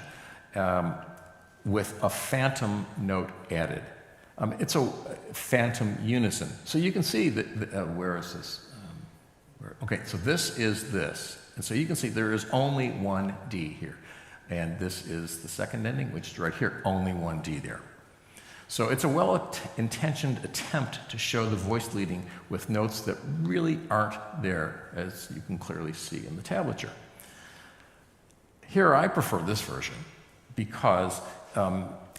with a phantom note added. It's a phantom unison. So you can see that, where is this? Okay, so this is this. And so you can see there is only one D here. And this is the second ending, which is right here, only one D there. So it's a well-intentioned attempt to show the voice leading with notes that really aren't there, as you can clearly see in the tablature. Here, I prefer this version because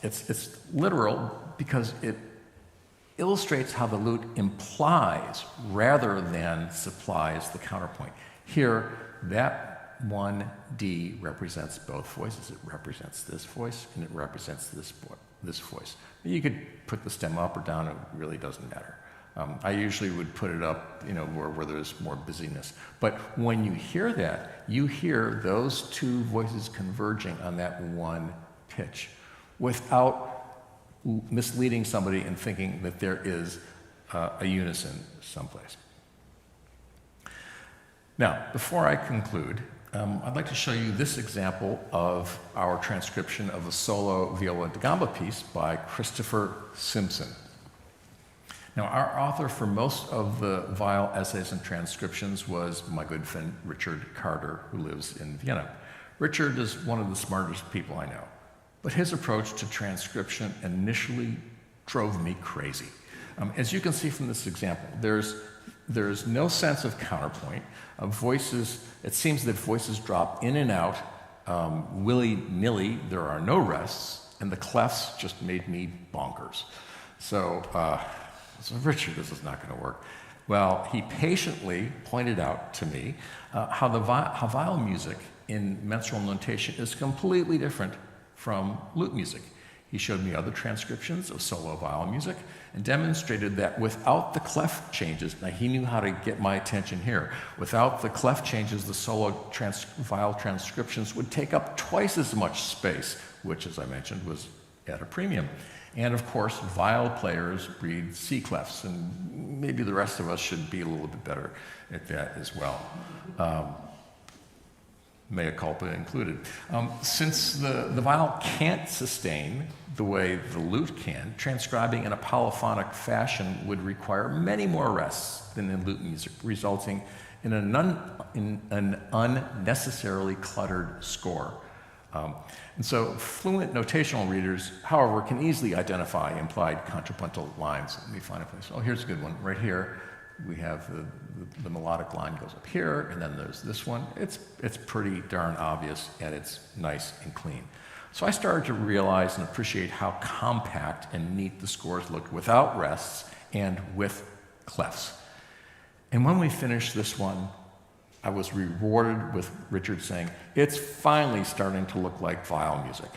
it's literal, because it illustrates how the lute implies rather than supplies the counterpoint. Here, that one D represents both voices. It represents this voice and it represents this voice. You could put the stem up or down, it really doesn't matter. I usually would put it up, where there's more busyness. But when you hear that, you hear those two voices converging on that one pitch without misleading somebody and thinking that there is a unison someplace. Now, before I conclude, I'd like to show you this example of our transcription of a solo viola da gamba piece by Christopher Simpson. Now, our author for most of the viol essays and transcriptions was my good friend Richard Carter, who lives in Vienna. Richard is one of the smartest people I know, but his approach to transcription initially drove me crazy. As you can see from this example, there's no sense of counterpoint. Voices, it seems that voices drop in and out willy-nilly. There are no rests, and the clefs just made me bonkers. So Richard, this is not going to work. Well, he patiently pointed out to me how viol music in mensural notation is completely different from lute music. He showed me other transcriptions of solo viol music and demonstrated that without the clef changes, now he knew how to get my attention here, without the clef changes, the solo viol transcriptions would take up twice as much space, which, as I mentioned, was at a premium. And of course, viol players breed C clefs, and maybe the rest of us should be a little bit better at that as well. Mea culpa included. Since the viol can't sustain the way the lute can, transcribing in a polyphonic fashion would require many more rests than in lute music, resulting in an unnecessarily cluttered score. And so fluent notational readers, however, can easily identify implied contrapuntal lines. Let me find a place. Oh, here's a good one. Right here, we have the melodic line goes up here, and then there's this one. It's pretty darn obvious, and it's nice and clean. So I started to realize and appreciate how compact and neat the scores looked without rests and with clefs. And when we finished this one, I was rewarded with Richard saying, it's finally starting to look like viol music.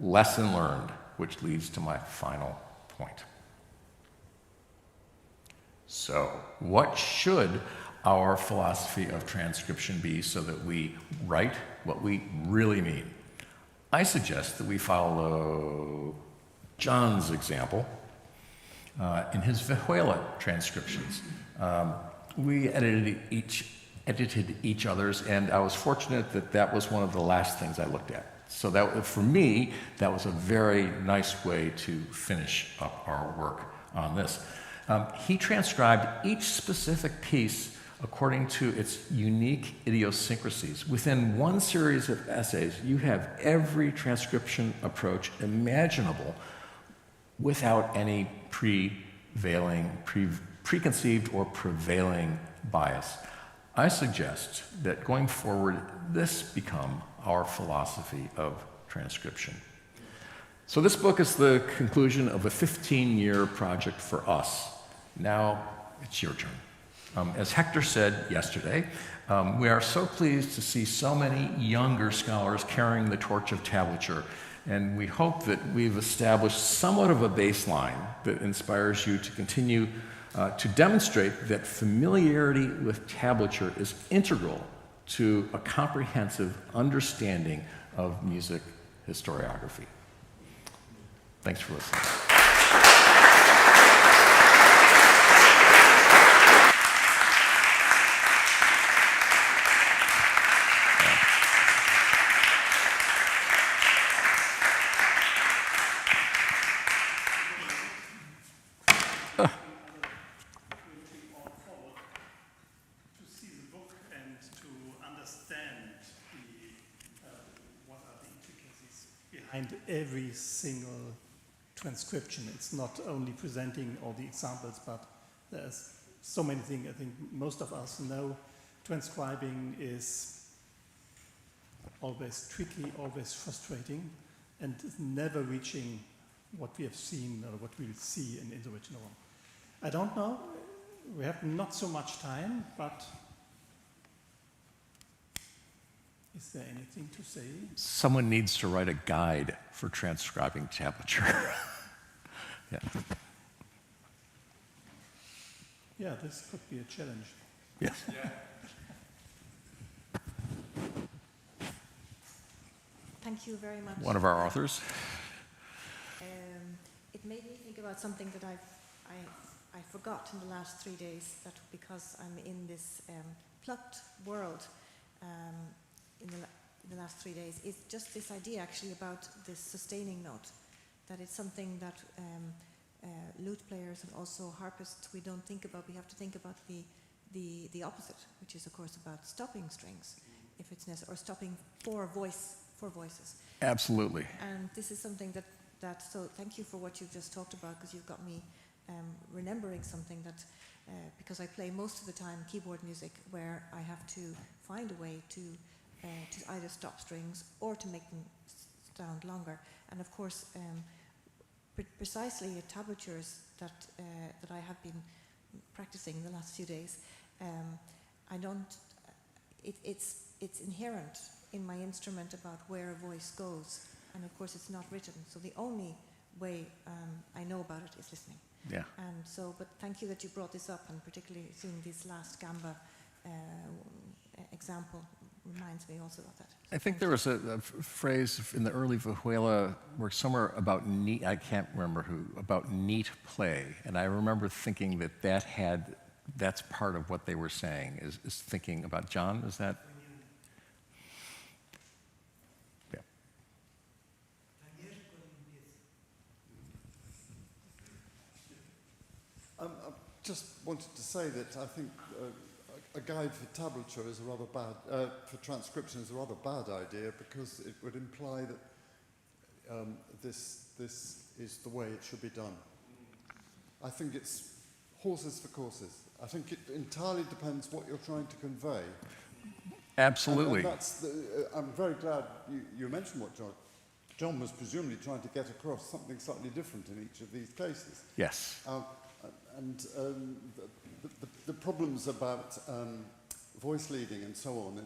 Lesson learned, which leads to my final point. So, what should our philosophy of transcription be so that we write what we really mean? I suggest that we follow John's example in his Vihuela transcriptions. We edited each other's, and I was fortunate that that was one of the last things I looked at. So that, for me, that was a very nice way to finish up our work on this. He transcribed each specific piece according to its unique idiosyncrasies. Within one series of essays, you have every transcription approach imaginable without any preconceived or prevailing bias. I suggest that going forward, this become our philosophy of transcription. So this book is the conclusion of a 15-year project for us. Now it's your turn. As Hector said yesterday, we are so pleased to see so many younger scholars carrying the torch of tablature, and we hope that we've established somewhat of a baseline that inspires you to continue to demonstrate that familiarity with tablature is integral to a comprehensive understanding of music historiography. Thanks for listening. Every single transcription. It's not only presenting all the examples, but there's so many things. I think most of us know transcribing is always tricky, always frustrating, and never reaching what we have seen or what we will see in the original one. I don't know, we have not so much time, but is there anything to say? Someone needs to write a guide for transcribing tablature. Yeah. Yeah, this could be a challenge. Yes. Yeah. thank you very much. One of our authors. It made me think about something that I forgot in the last 3 days, that because I'm in this plucked world in the last 3 days, is just this idea actually about this sustaining note, that it's something that lute players and also harpists we don't think about. We have to think about the opposite, which is of course about stopping strings, if it's necessary, or stopping four voices. Absolutely. And this is something so thank you for what you've just talked about, because you've got me remembering something that, because I play most of the time keyboard music where I have to find a way to either stop strings or to make them sound longer. And of course, precisely at tablatures that I have been practicing the last few days, it's inherent in my instrument about where a voice goes, and of course it's not written, so the only way I know about it is listening. Yeah. And so, but thank you that you brought this up, and particularly seeing this last gamba example reminds me also of that. I think there was a phrase in the early Vihuela where somewhere about neat, I can't remember who, about neat play, and I remember thinking that's part of what they were saying, is thinking about, John, is that? Yeah. I just wanted to say that I think a guide for tablature is a rather bad, for transcription is a rather bad idea, because it would imply that this is the way it should be done. I think it's horses for courses. I think it entirely depends what you're trying to convey. Absolutely. And I'm very glad you mentioned what John was presumably trying to get across, something slightly different in each of these cases. Yes. The problems about voice leading and so on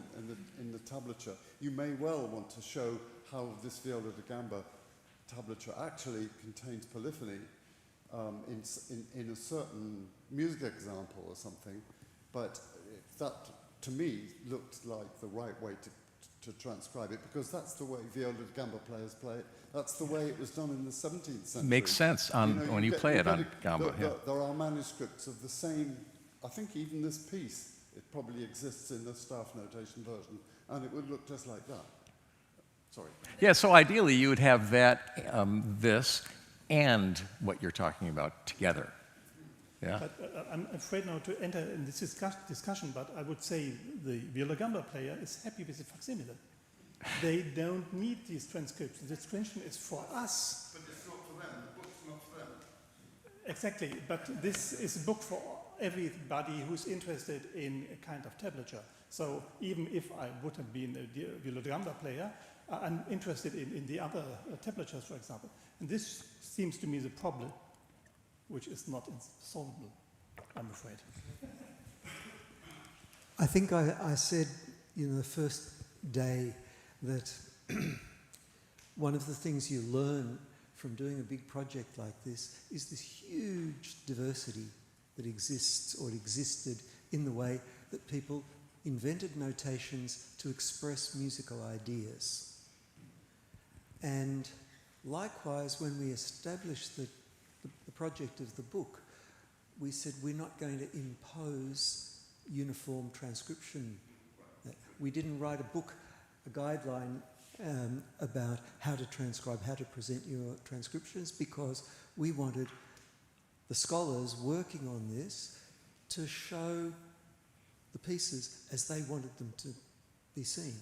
in the tablature, you may well want to show how this viola da gamba tablature actually contains polyphony in a certain music example or something, but that to me looked like the right way to transcribe it, because that's the way viola da gamba players play it. That's the way it was done in the 17th century. Makes sense when you play it on gamba. There are manuscripts of the same, I think even this piece, it probably exists in the staff notation version, and it would look just like that. Sorry. Yeah, so ideally you would have that, this, and what you're talking about together. Yeah. But I'm afraid now to enter in this discussion, but I would say the viola gamba player is happy with the facsimile. They don't need these transcriptions. The transcription is for us. But it's not for them. The book's not for them. Exactly, but this is a book for everybody who's interested in a kind of tablature. So even if I would have been a viola gamba player, I'm interested in the other tablatures, for example. And this seems to me the problem, which is not solvable, I'm afraid. I think I said, the first day that one of the things you learn from doing a big project like this is this huge diversity that exists or existed in the way that people invented notations to express musical ideas. And likewise, when we established the project of the book, we said we're not going to impose uniform transcription. We didn't write a book, a guideline about how to transcribe, how to present your transcriptions, because we wanted the scholars working on this to show the pieces as they wanted them to be seen.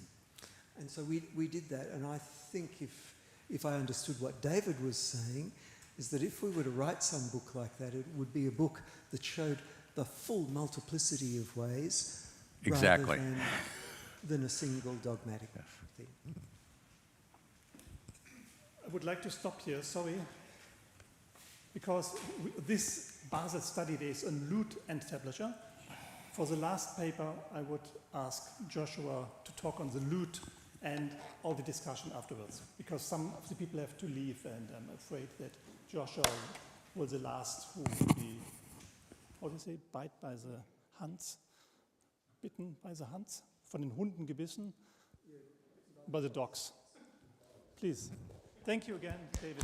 And so we did that, and I think if I understood what David was saying, is that if we were to write some book like that, it would be a book that showed the full multiplicity of ways, exactly, rather than a single dogmatic thing. I would like to stop here, sorry, because this Basel study day is on lute and tablature. For the last paper, I would ask Joshua to talk on the lute and all the discussion afterwards, because some of the people have to leave, and I'm afraid that Joshua was the last who will be, how do you say, bite by the Hans, bitten by the Hans, von den Hunden gebissen, by the dogs. Please. Thank you again, David.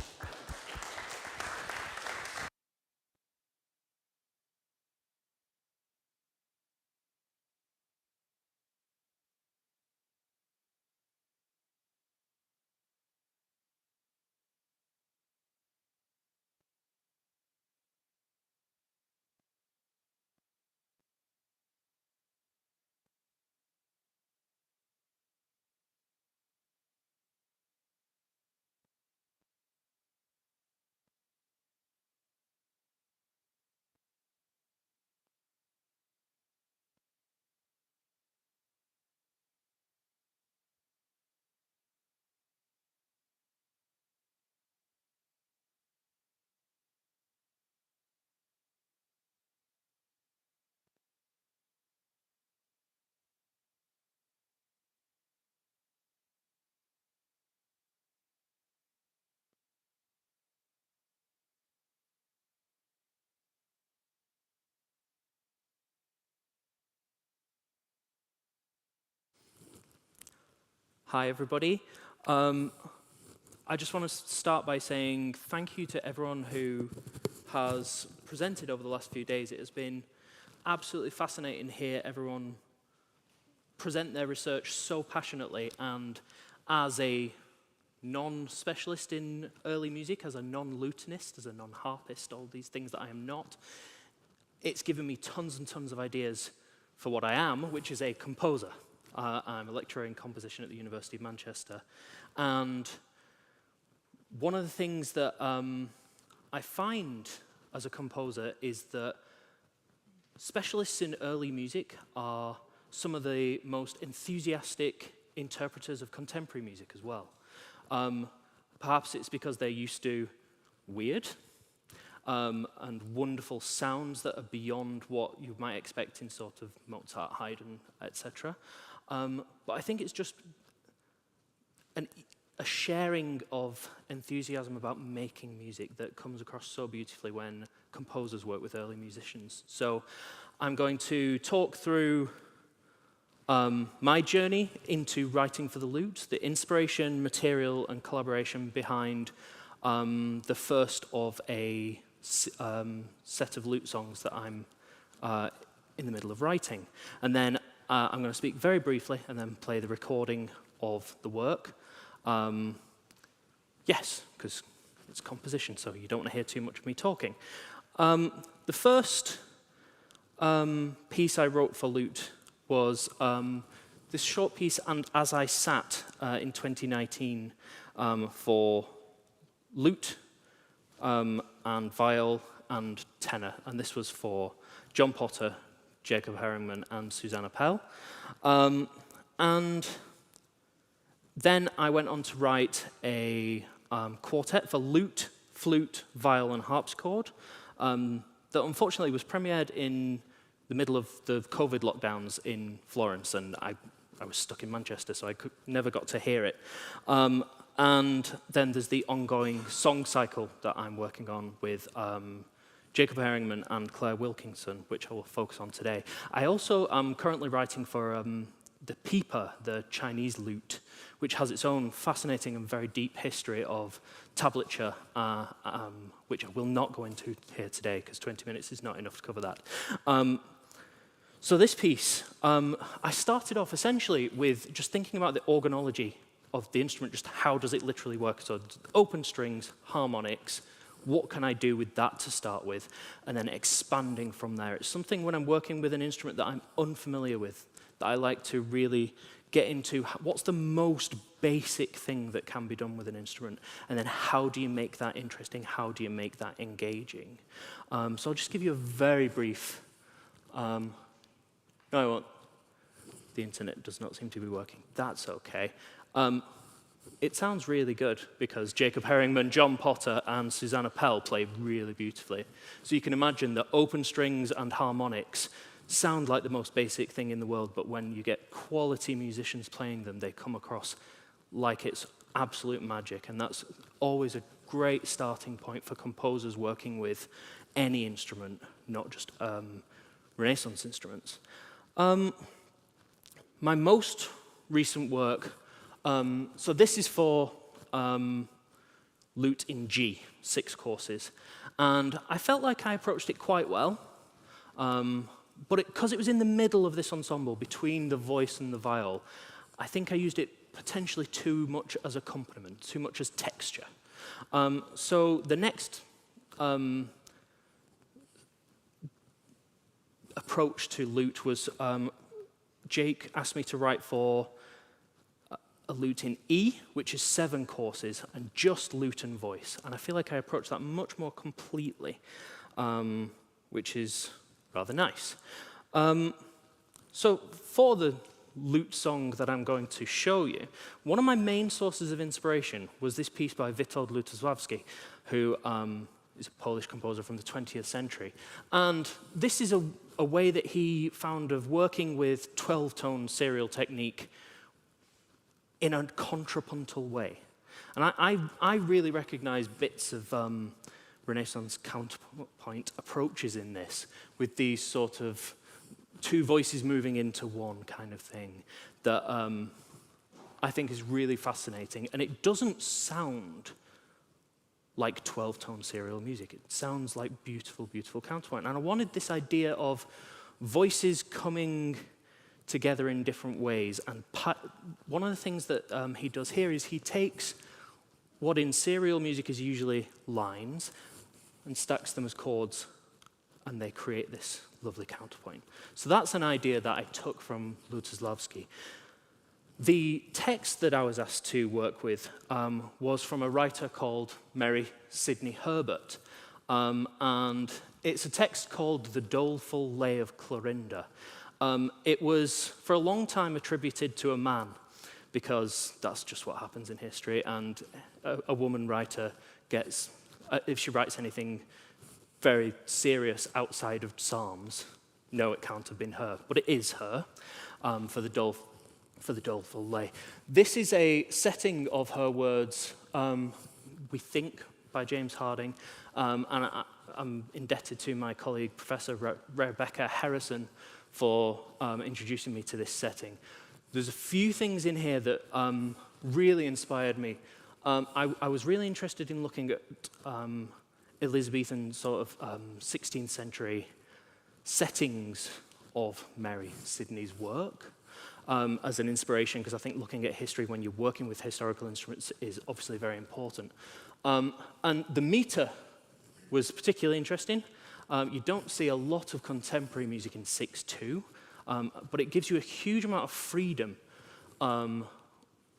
Hi, everybody. I just want to start by saying thank you to everyone who has presented over the last few days. It has been absolutely fascinating to hear everyone present their research so passionately, and as a non-specialist in early music, as a non-lutenist, as a non-harpist, all these things that I am not, it's given me tons and tons of ideas for what I am, which is a composer. I'm a lecturer in composition at the University of Manchester. And one of the things that I find as a composer is that specialists in early music are some of the most enthusiastic interpreters of contemporary music as well. Perhaps it's because they're used to weird and wonderful sounds that are beyond what you might expect in sort of Mozart, Haydn, etc. But I think it's just a sharing of enthusiasm about making music that comes across so beautifully when composers work with early musicians. So I'm going to talk through my journey into writing for the lute, the inspiration, material, and collaboration behind the first of a set of lute songs that I'm in the middle of writing. And then I'm going to speak very briefly and then play the recording of the work. Yes, because it's composition, so you don't want to hear too much of me talking. The first piece I wrote for lute was this short piece, And As I Sat, in 2019 for lute and viol and tenor, and this was for John Potter, Jacob Herringman, and Susanna Pell. And then I went on to write a quartet for lute, flute, viol, and harpsichord that unfortunately was premiered in the middle of the COVID lockdowns in Florence, and I was stuck in Manchester, so I never got to hear it. And then there's the ongoing song cycle that I'm working on with Jacob Herringman and Claire Wilkinson, which I will focus on today. I also am currently writing for the pipa, the Chinese lute, which has its own fascinating and very deep history of tablature, which I will not go into here today because 20 minutes is not enough to cover that. So this piece, I started off essentially with just thinking about the organology of the instrument, just how does it literally work? So open strings, harmonics, what can I do with that to start with? And then expanding from there. It's something when I'm working with an instrument that I'm unfamiliar with, that I like to really get into what's the most basic thing that can be done with an instrument, and then how do you make that interesting? How do you make that engaging? So I'll just give you a very brief, no, I won't. The internet does not seem to be working. That's okay. It sounds really good because Jacob Herringman, John Potter, and Susanna Pell play really beautifully. So you can imagine that open strings and harmonics sound like the most basic thing in the world, but when you get quality musicians playing them, they come across like it's absolute magic, and that's always a great starting point for composers working with any instrument, not just Renaissance instruments. My most recent work, so this is for lute in G, 6 courses. And I felt like I approached it quite well, but because it was in the middle of this ensemble, between the voice and the viol, I think I used it potentially too much as accompaniment, too much as texture. So the next approach to lute was Jake asked me to write for a lute in E, which is 7 courses, and just lute and voice. And I feel like I approached that much more completely, which is rather nice. So for the lute song that I'm going to show you, one of my main sources of inspiration was this piece by Witold Lutosławski, who is a Polish composer from the 20th century. And this is a way that he found of working with 12-tone serial technique in a contrapuntal way. And I really recognize bits of Renaissance counterpoint approaches in this, with these sort of 2 voices moving into one kind of thing that I think is really fascinating. And it doesn't sound like 12-tone serial music. It sounds like beautiful, beautiful counterpoint. And I wanted this idea of voices coming together in different ways. And one of the things that he does here is he takes what in serial music is usually lines and stacks them as chords, and they create this lovely counterpoint. So that's an idea that I took from Lutosławski. The text that I was asked to work with was from a writer called Mary Sidney Herbert, and it's a text called The Doleful Lay of Clorinda. It was for a long time attributed to a man, because that's just what happens in history, and a woman writer gets, if she writes anything very serious outside of Psalms, no, it can't have been her, but it is her, for the doleful lay. This is a setting of her words, We Think, by James Harding, and I'm indebted to my colleague, Professor Rebecca Harrison, for introducing me to this setting. There's a few things in here that really inspired me. I was really interested in looking at Elizabethan sort of 16th century settings of Mary Sidney's work as an inspiration, because I think looking at history when you're working with historical instruments is obviously very important. And the meter was particularly interesting. You don't see a lot of contemporary music in 6/2, but it gives you a huge amount of freedom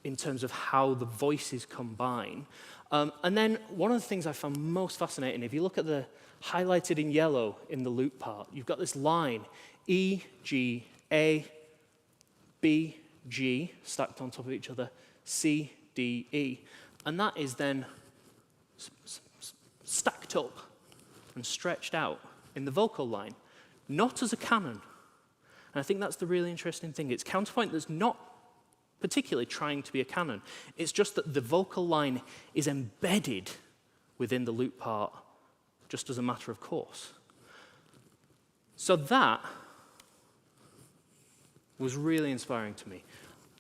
in terms of how the voices combine. And then one of the things I found most fascinating, if you look at the highlighted in yellow in the lute part, you've got this line, E, G, A, B, G, stacked on top of each other, C, D, E. And that is then stacked up and stretched out in the vocal line, not as a canon. And I think that's the really interesting thing. It's counterpoint that's not particularly trying to be a canon. It's just that the vocal line is embedded within the lute part just as a matter of course. So that was really inspiring to me.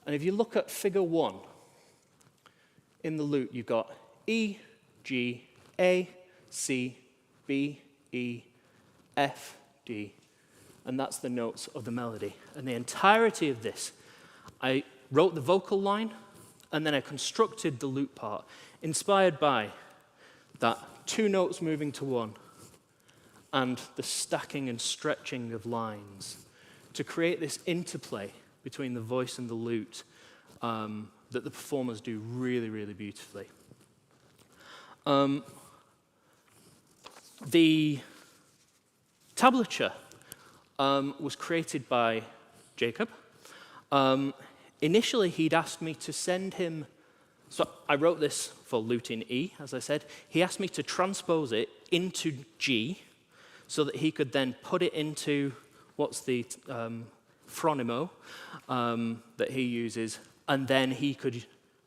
And if you look at figure 1, in the lute you've got E, G, A, C, B, E, F, D, and that's the notes of the melody. And the entirety of this, I wrote the vocal line, and then I constructed the lute part, inspired by that 2 notes moving to 1, and the stacking and stretching of lines, to create this interplay between the voice and the lute that the performers do really, really beautifully. The tablature was created by Jacob. Initially, he'd asked me to send him, so I wrote this for lute in E, as I said. He asked me to transpose it into G so that he could then put it into what's the phronimo that he uses, and then he could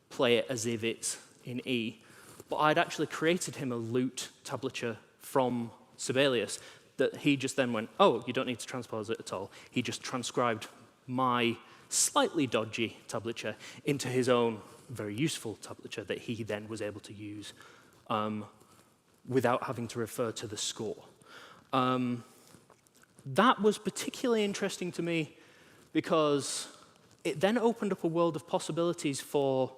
play it as if it's in E. But I'd actually created him a lute tablature from Sibelius that he just then went, oh, you don't need to transpose it at all. He just transcribed my slightly dodgy tablature into his own very useful tablature that he then was able to use without having to refer to the score. That was particularly interesting to me because it then opened up a world of possibilities for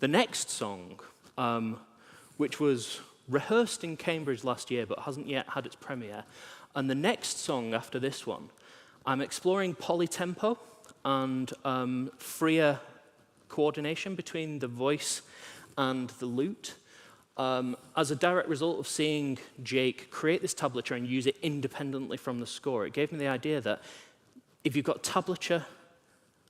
the next song, which was rehearsed in Cambridge last year but hasn't yet had its premiere. And the next song after this one, I'm exploring polytempo and freer coordination between the voice and the lute. As a direct result of seeing Jake create this tablature and use it independently from the score, it gave me the idea that if you've got tablature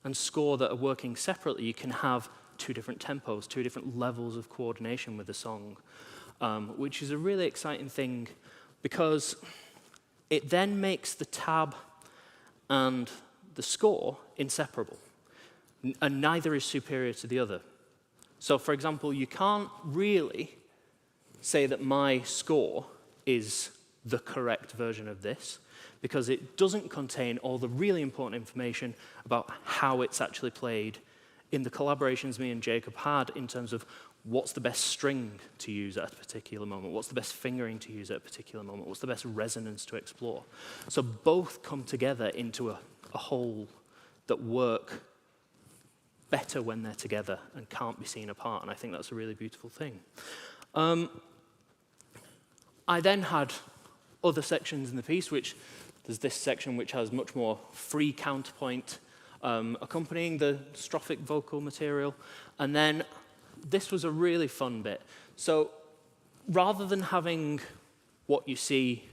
and score that are working separately, you can have two different tempos, two different levels of coordination with the song, which is a really exciting thing because it then makes the tab and the score inseparable, and neither is superior to the other. So, for example, you can't really say that my score is the correct version of this because it doesn't contain all the really important information about how it's actually played in the collaborations me and Jacob had in terms of what's the best string to use at a particular moment, what's the best fingering to use at a particular moment, what's the best resonance to explore. So both come together into a whole that work better when they're together and can't be seen apart, and I think that's a really beautiful thing. I then had other sections in the piece, which there's this section which has much more free counterpoint accompanying the strophic vocal material, and then this was a really fun bit. So rather than having what you see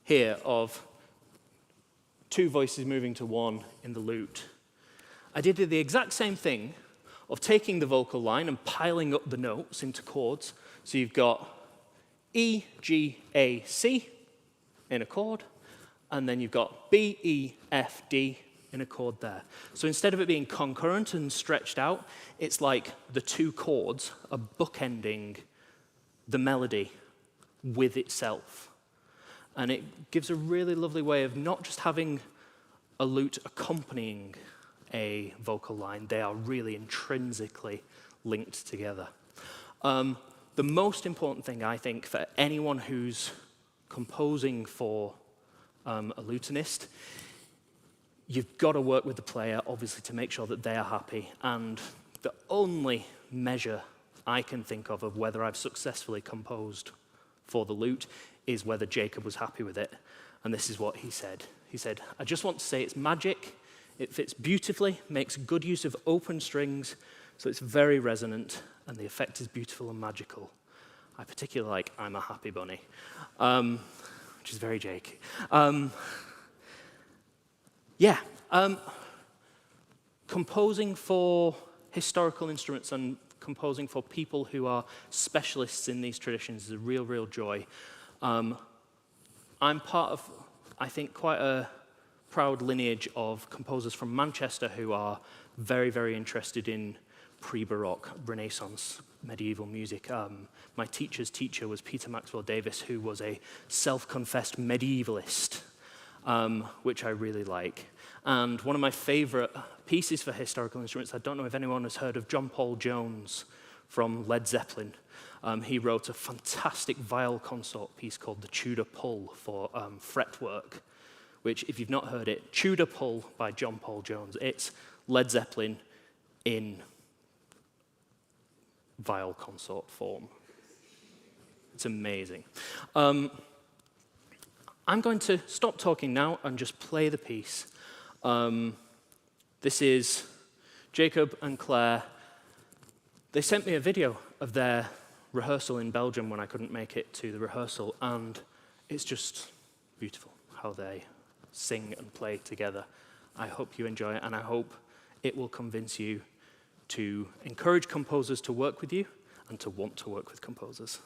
here of two voices moving to one in the lute, I did the exact same thing of taking the vocal line and piling up the notes into chords. So you've got E, G, A, C in a chord, and then you've got B, E, F, D in a chord there. So instead of it being concurrent and stretched out, it's like the two chords are bookending the melody with itself. And it gives a really lovely way of not just having a lute accompanying a vocal line, they are really intrinsically linked together. The most important thing, I think, for anyone who's composing for a lutenist, you've got to work with the player, obviously, to make sure that they are happy. And the only measure I can think of whether I've successfully composed for the lute is whether Jacob was happy with it. And this is what he said. He said, "I just want to say it's magic. It fits beautifully, makes good use of open strings, so it's very resonant, and the effect is beautiful and magical. I particularly like I'm a happy bunny," which is very Jake. Composing for historical instruments and composing for people who are specialists in these traditions is a real, real joy. I'm part of, I think, quite a proud lineage of composers from Manchester who are very, very interested in pre-Baroque, Renaissance, medieval music. My teacher's teacher was Peter Maxwell Davis, who was a self-confessed medievalist, which I really like. And one of my favorite pieces for historical instruments, I don't know if anyone has heard of John Paul Jones from Led Zeppelin. He wrote a fantastic viol consort piece called The Tudor Pull for fretwork, which, if you've not heard it, Tudor Pull by John Paul Jones. It's Led Zeppelin in viol consort form. It's amazing. I'm going to stop talking now and just play the piece. This is Jacob and Claire. They sent me a video of their rehearsal in Belgium when I couldn't make it to the rehearsal, and it's just beautiful how they sing and play together. I hope you enjoy it, and I hope it will convince you to encourage composers to work with you and to want to work with composers.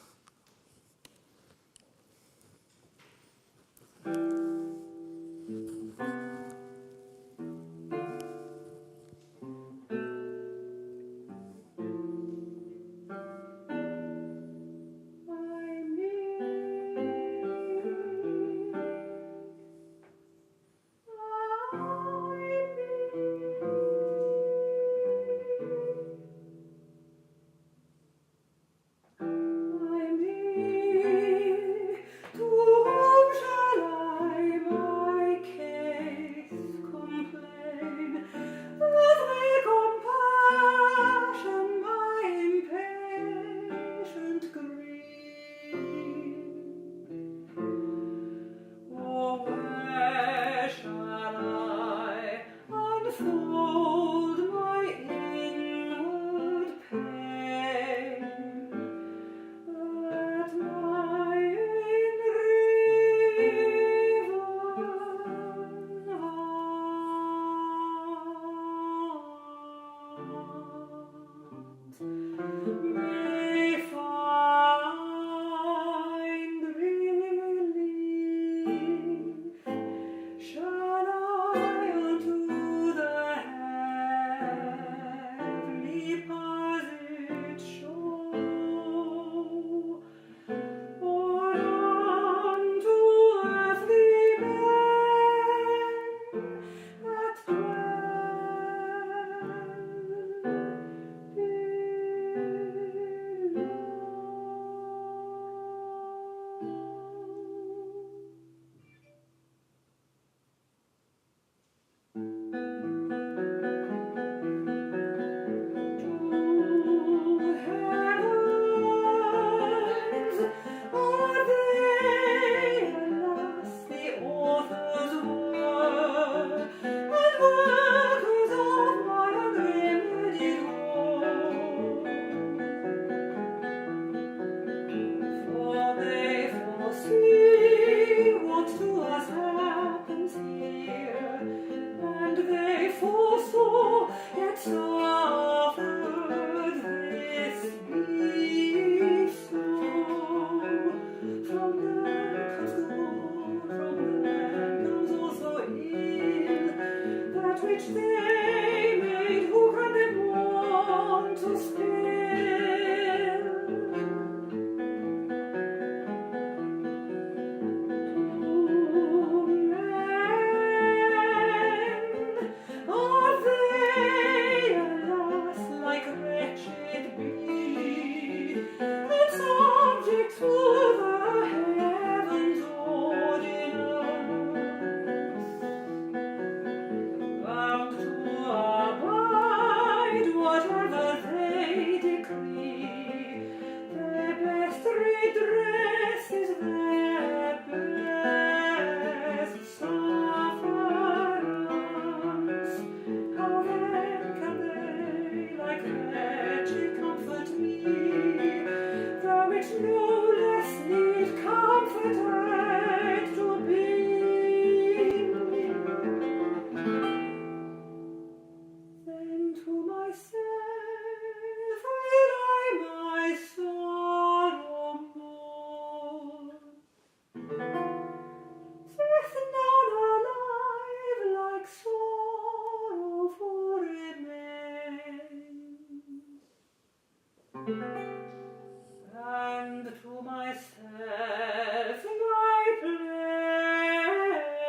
and to myself my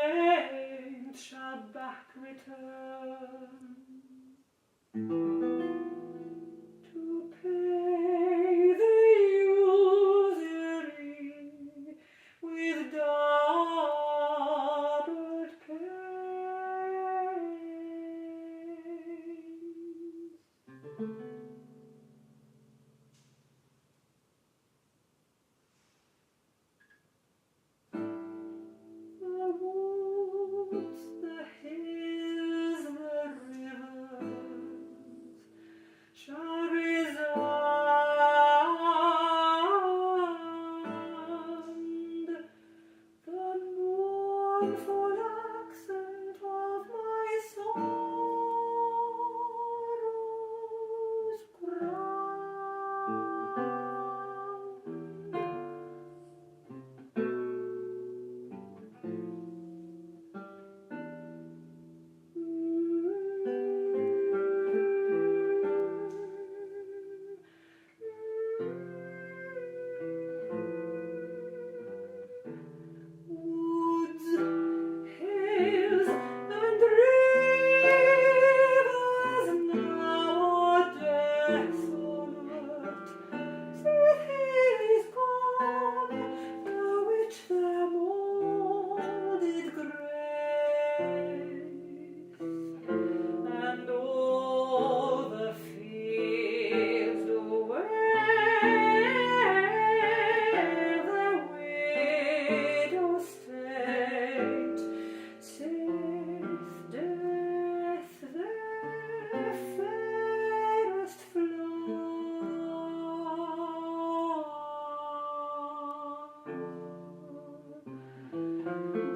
plaint shall back return, to pay the usury with doubled pains. The woods, the hills, the rivers shall resound, the mournful accent of my sorrow's crown. Woods, hills, and rivers now desolate, sweet is gone, the which them all did grace, and all the fields do wave the widow's state, saith death their fairest flower.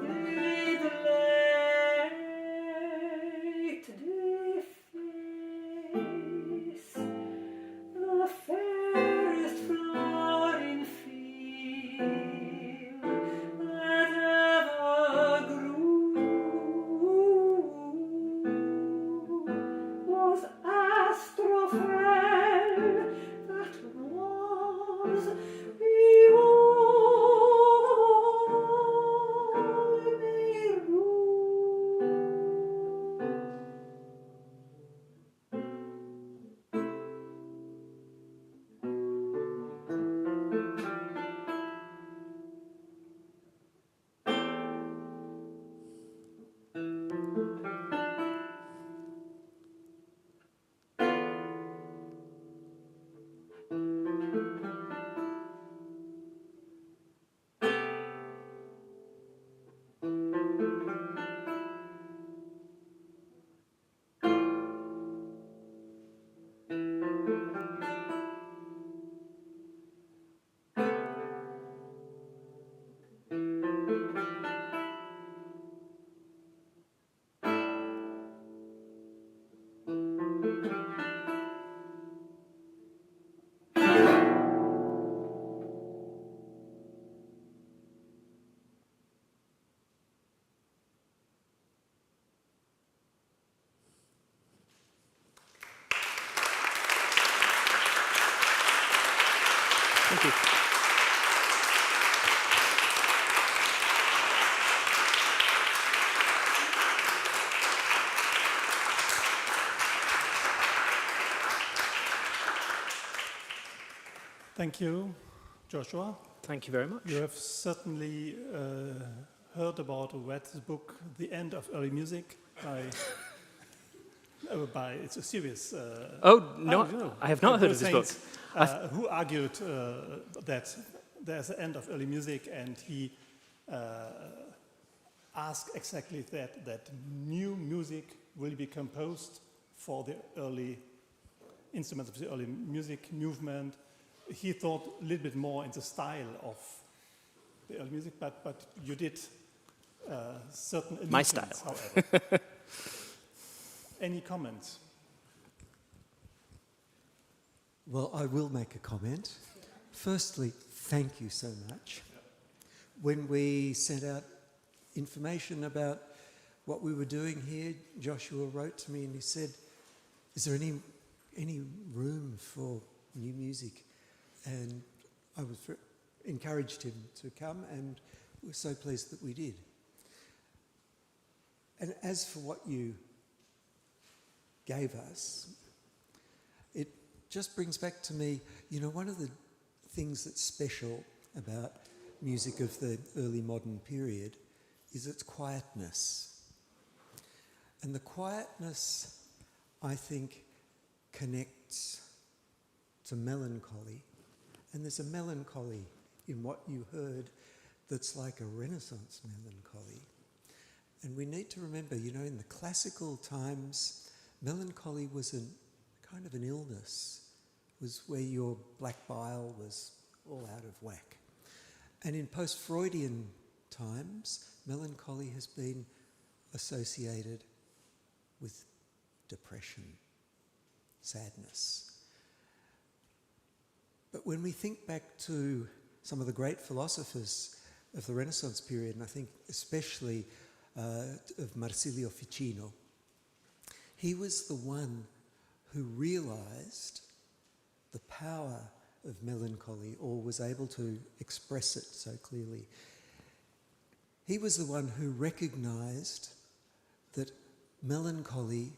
Did late deface the fairest flower in field that ever grew, was Astrophel, that was we all may rue. Thank you. Thank you, Joshua. Thank you very much. You have certainly heard about or read the book, The End of Early Music, by it's a serious. No, I have not heard of this book. Who argued that there's an end of early music, and he asked exactly that new music will be composed for the early instruments of the early music movement. He thought a little bit more in the style of the early music, but you did certain My allusions, style. however. Any comments? Well, I will make a comment. Firstly, thank you so much. When we sent out information about what we were doing here, Joshua wrote to me and he said, is there any room for new music? And I was encouraged him to come, and we're so pleased that we did. And as for what you gave us, it just brings back to me, one of the things that's special about music of the early modern period is its quietness. And the quietness, I think, connects to melancholy. And there's a melancholy in what you heard that's like a Renaissance melancholy. And we need to remember, in the classical times, melancholy was kind of an illness. It was where your black bile was all out of whack. And in post-Freudian times, melancholy has been associated with depression, sadness. But when we think back to some of the great philosophers of the Renaissance period, and I think especially of Marsilio Ficino, he was the one who realised the power of melancholy, or was able to express it so clearly. He was the one who recognised that melancholy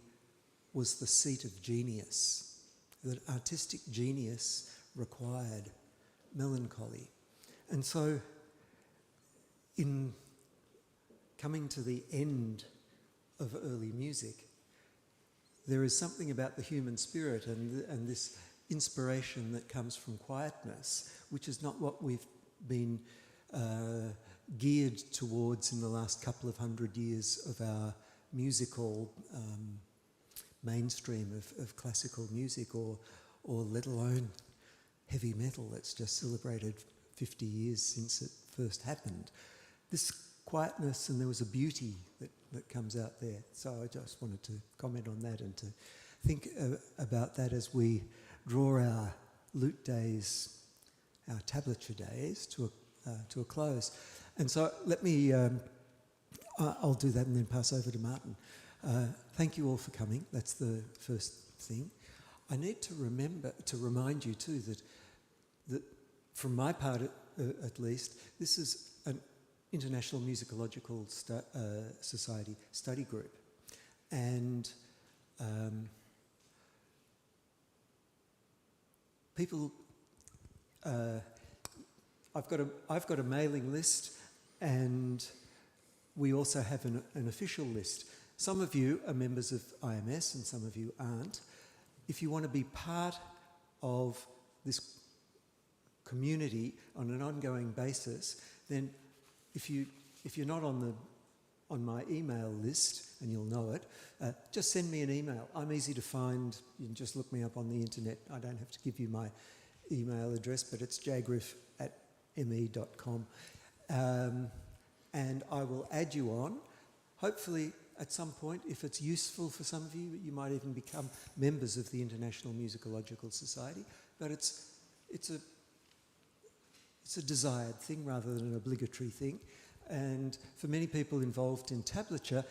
was the seat of genius, that artistic genius required melancholy. And so, in coming to the end of early music, there is something about the human spirit and this inspiration that comes from quietness, which is not what we've been geared towards in the last couple of 100 years of our musical mainstream of classical music, or let alone heavy metal that's just celebrated 50 years since it first happened. This quietness, and there was a beauty that comes out there. So I just wanted to comment on that and to think about that as we draw our lute days, our tablature days to a close. And so let me, I'll do that and then pass over to Martin. Thank you all for coming. That's the first thing. I need to remind you too that from my part at least, this is an International Musicological Society study group. And people, I've got a mailing list, and we also have an official list. Some of you are members of IMS and some of you aren't. If you want to be part of this community on an ongoing basis, then if you're not on my email list, and you'll know it, just send me an email. I'm easy to find. You can just look me up on the internet. I don't have to give you my email address, but it's jgriff@me.com. And I will add you on. Hopefully, at some point, if it's useful for some of you, you might even become members of the International Musicological Society. But it's a desired thing rather than an obligatory thing. And for many people involved in tablature,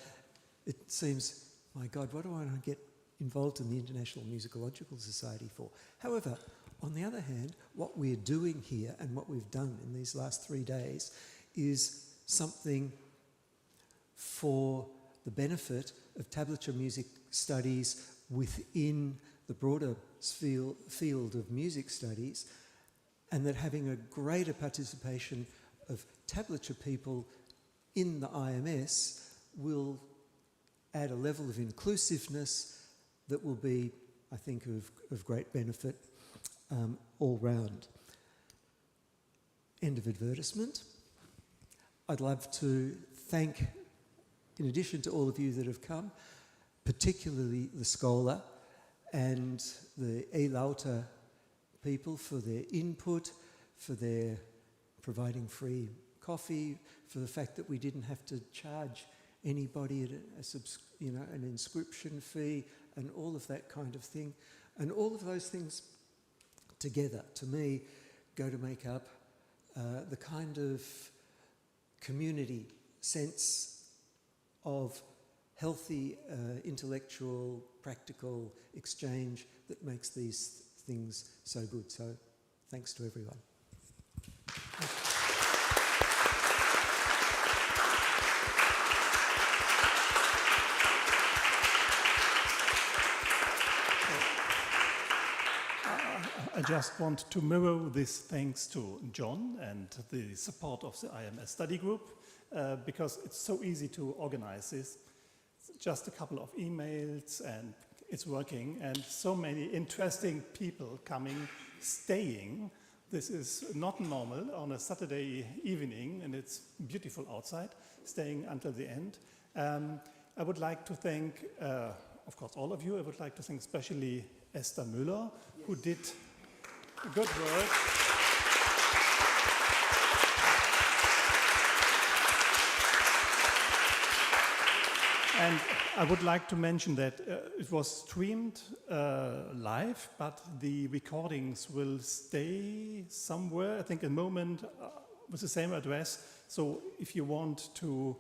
it seems, my God, what do I want to get involved in the International Musicological Society for? However, on the other hand, what we're doing here and what we've done in these last 3 days is something for the benefit of tablature music studies within the broader field of music studies, and that having a greater participation of tablature people in the IMS will add a level of inclusiveness that will be, I think, of great benefit all round. End of advertisement. I'd love to thank, in addition to all of you that have come, particularly the Schola and the E-LAUTE people for their input, for their providing free coffee, for the fact that we didn't have to charge anybody an inscription fee, and all of that kind of thing. And all of those things together, to me, go to make up the kind of community sense of healthy intellectual, practical exchange that makes these things so good. So Thanks to everyone. I just want to mirror this thanks to John and the support of the IMS study group, because it's so easy to organize this. It's just a couple of emails and it's working, and so many interesting people coming, staying. This is not normal on a Saturday evening, and it's beautiful outside, staying until the end. I would like to thank, of course, all of you. I would like to thank especially Esther Müller, who did good work. And I would like to mention that it was streamed live, but the recordings will stay somewhere, I think a moment with the same address. So if you want to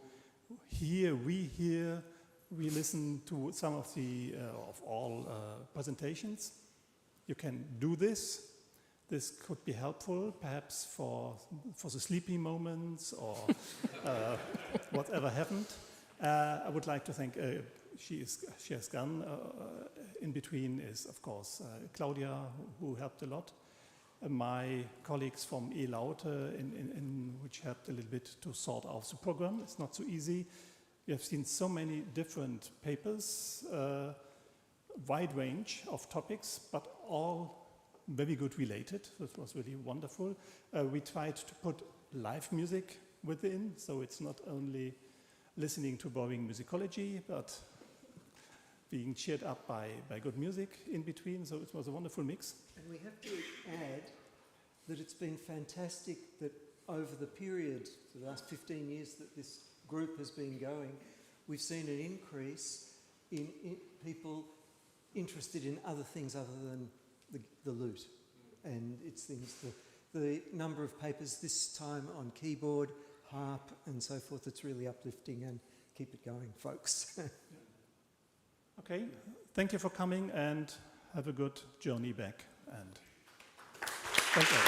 hear, re-listen to some of the, of all presentations, you can do this. This could be helpful, perhaps for the sleepy moments or whatever happened. I would like to thank, she has gone in between is, of course, Claudia, who helped a lot. My colleagues from E-LAUTE, which helped a little bit to sort out the program. It's not so easy. We have seen so many different papers, wide range of topics, but all very good related. That was really wonderful. We tried to put live music within, so it's not only listening to boring musicology, but being cheered up by good music in between, so it was a wonderful mix. And we have to add that it's been fantastic that over the period, the last 15 years that this group has been going, we've seen an increase in people interested in other things other than the lute. And it's things, the number of papers this time on keyboard, harp and so forth, it's really uplifting, and keep it going, folks. Okay, thank you for coming and have a good journey back. And thank you.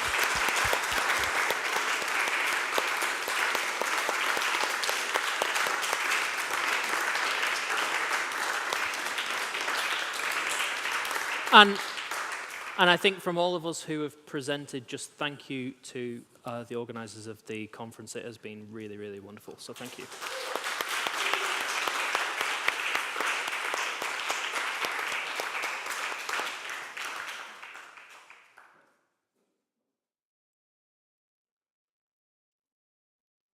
And I think from all of us who have presented, just thank you to the organisers of the conference. It has been really, really wonderful. So thank you.